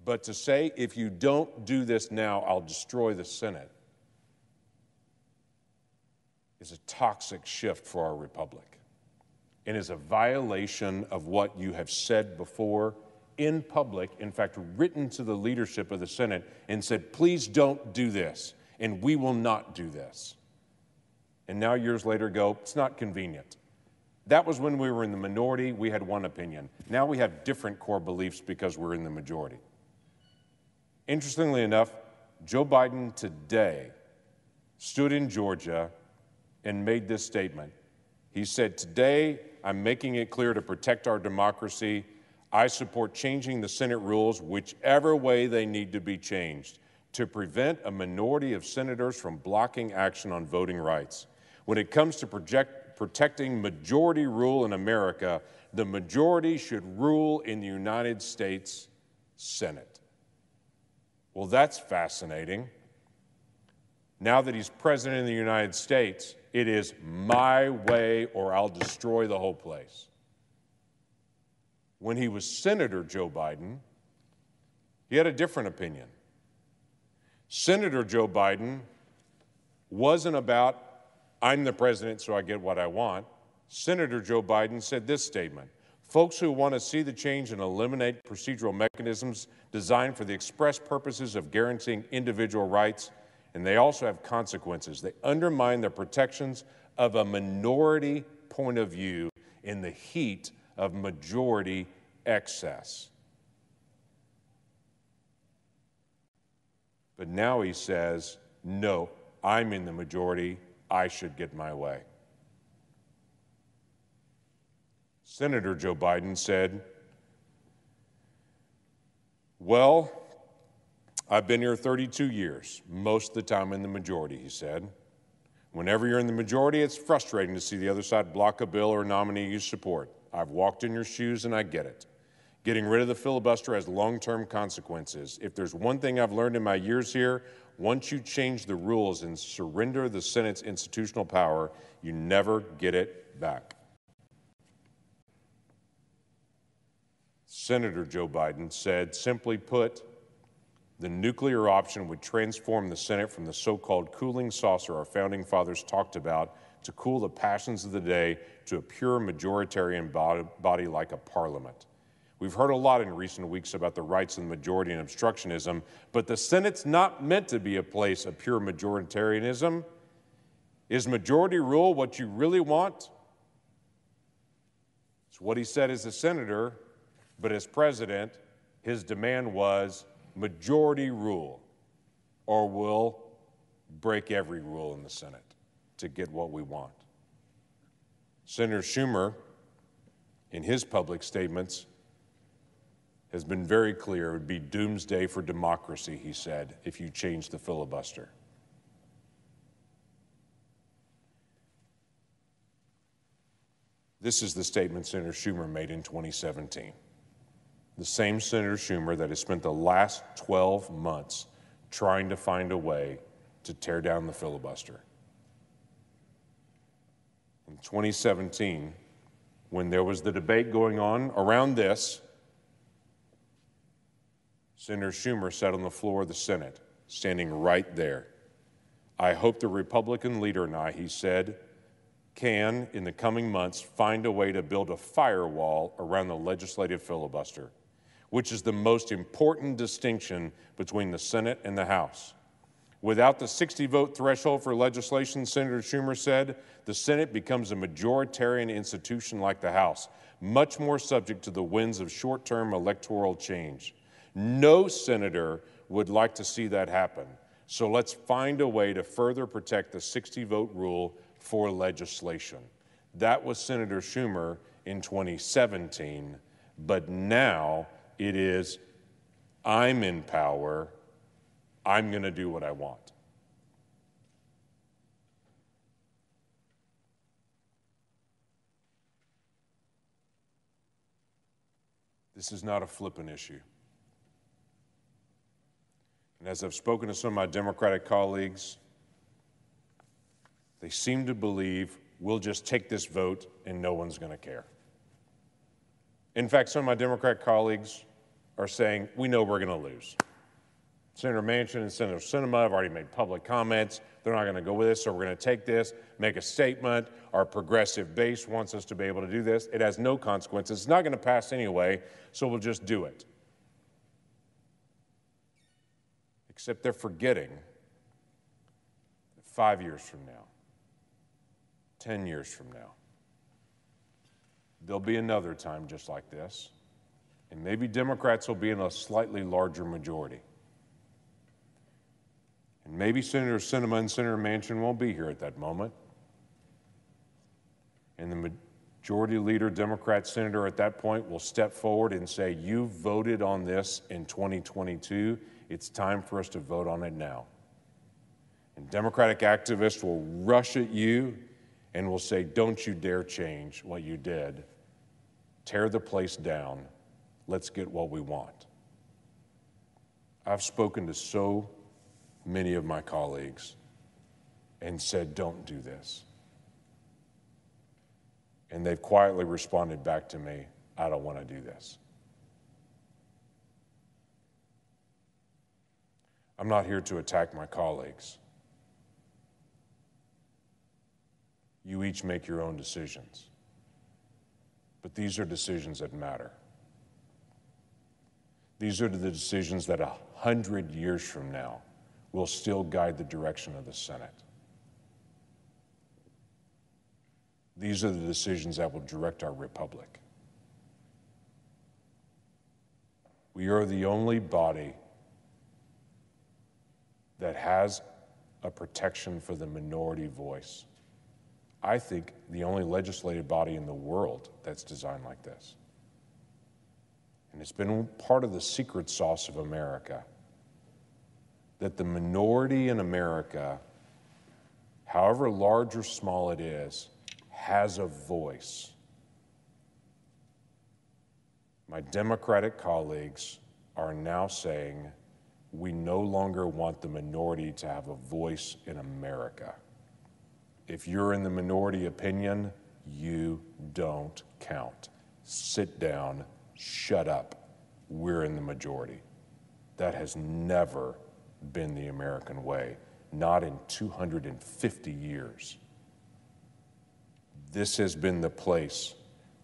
But to say, if you don't do this now, I'll destroy the Senate, is a toxic shift for our republic and is a violation of what you have said before in public, in fact, written to the leadership of the Senate and said, please don't do this, and we will not do this. And now years later go, it's not convenient. That was when we were in the minority, we had one opinion. Now we have different core beliefs because we're in the majority. Interestingly enough, Joe Biden today stood in Georgia and made this statement. He said, today I'm making it clear to protect our democracy, I support changing the Senate rules whichever way they need to be changed to prevent a minority of senators from blocking action on voting rights. When it comes to protecting majority rule in America, the majority should rule in the United States Senate. Well, that's fascinating. Now that he's president of the United States, it is my way or I'll destroy the whole place. When he was Senator Joe Biden, he had a different opinion. Senator Joe Biden wasn't about, I'm the president so I get what I want. Senator Joe Biden said this statement: folks who want to see the change and eliminate procedural mechanisms designed for the express purposes of guaranteeing individual rights, and they also have consequences. They undermine the protections of a minority point of view in the heat of majority excess. But now he says, no, I'm in the majority, I should get my way. Senator Joe Biden said, well, I've been here 32 years, most of the time in the majority, he said. Whenever you're in the majority, it's frustrating to see the other side block a bill or nominee you support. I've walked in your shoes and I get it. Getting rid of the filibuster has long-term consequences. If there's one thing I've learned in my years here, once you change the rules and surrender the Senate's institutional power, you never get it back. Senator Joe Biden said, simply put, the nuclear option would transform the Senate from the so-called cooling saucer our founding fathers talked about to cool the passions of the day to a pure majoritarian body like a parliament. We've heard a lot in recent weeks about the rights of the majority and obstructionism, but the Senate's not meant to be a place of pure majoritarianism. Is majority rule what you really want? It's what he said as a senator, but as president, his demand was majority rule, or we'll break every rule in the Senate to get what we want. Senator Schumer, in his public statements, has been very clear it would be doomsday for democracy, he said, if you change the filibuster. This is the statement Senator Schumer made in 2017. The same Senator Schumer that has spent the last 12 months trying to find a way to tear down the filibuster. In 2017, when there was the debate going on around this, Senator Schumer sat on the floor of the Senate, standing right there. I hope the Republican leader and I, he said, can, in the coming months, find a way to build a firewall around the legislative filibuster, which is the most important distinction between the Senate and the House. Without the 60-vote threshold for legislation, Senator Schumer said, the Senate becomes a majoritarian institution like the House, much more subject to the winds of short-term electoral change. No senator would like to see that happen. So let's find a way to further protect the 60-vote rule for legislation. That was Senator Schumer in 2017, but now it is, I'm in power, I'm going to do what I want. This is not a flippant issue. And as I've spoken to some of my Democratic colleagues, they seem to believe we'll just take this vote and no one's going to care. In fact, some of my Democrat colleagues are saying, we know we're going to lose. Senator Manchin and Senator Sinema have already made public comments. They're not going to go with this, so we're going to take this, make a statement. Our progressive base wants us to be able to do this. It has no consequences. It's not going to pass anyway, so we'll just do it. Except they're forgetting that 5 years from now, 10 years from now, there'll be another time just like this, and maybe Democrats will be in a slightly larger majority. And maybe Senator Sinema and Senator Manchin won't be here at that moment. And Majority Leader, Democrat Senator at that point will step forward and say, you voted on this in 2022. It's time for us to vote on it now. And Democratic activists will rush at you and will say, don't you dare change what you did. Tear the place down. Let's get what we want. I've spoken to so many of my colleagues and said, don't do this. And they've quietly responded back to me, I don't want to do this. I'm not here to attack my colleagues. You each make your own decisions. But these are decisions that matter. These are the decisions that 100 years from now will still guide the direction of the Senate. These are the decisions that will direct our republic. We are the only body that has a protection for the minority voice. I think the only legislative body in the world that's designed like this. And it's been part of the secret sauce of America that the minority in America, however large or small it is, has a voice. My Democratic colleagues are now saying we no longer want the minority to have a voice in America. If you're in the minority opinion, you don't count. Sit down, shut up. We're in the majority. That has never been the American way, not in 250 years. This has been the place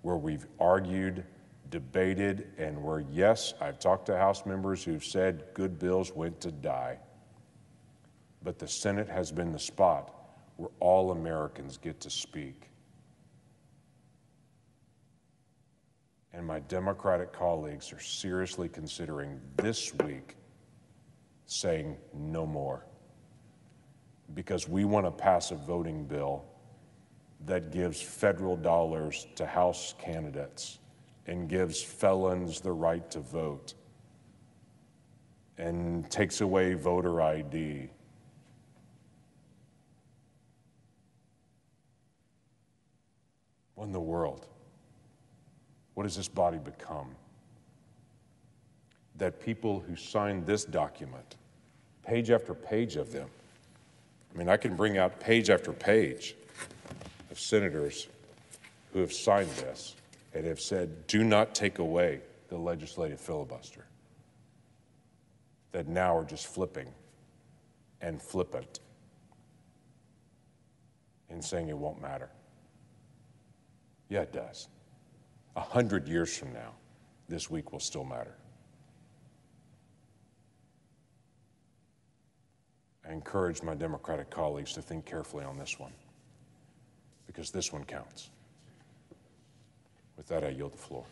where we've argued, debated, and where, yes, I've talked to House members who've said good bills went to die. But the Senate has been the spot where all Americans get to speak. And my Democratic colleagues are seriously considering this week saying no more. Because we want to pass a voting bill that gives federal dollars to House candidates and gives felons the right to vote and takes away voter ID. What in the world? What has this body become? That people who signed this document, page after page of them, I mean, I can bring out page after page of senators who have signed this and have said, do not take away the legislative filibuster, that now are just flipping and flippant and saying it won't matter. Yeah, it does. 100 years from now, this week will still matter. I encourage my Democratic colleagues to think carefully on this one, because this one counts. With that, I yield the floor.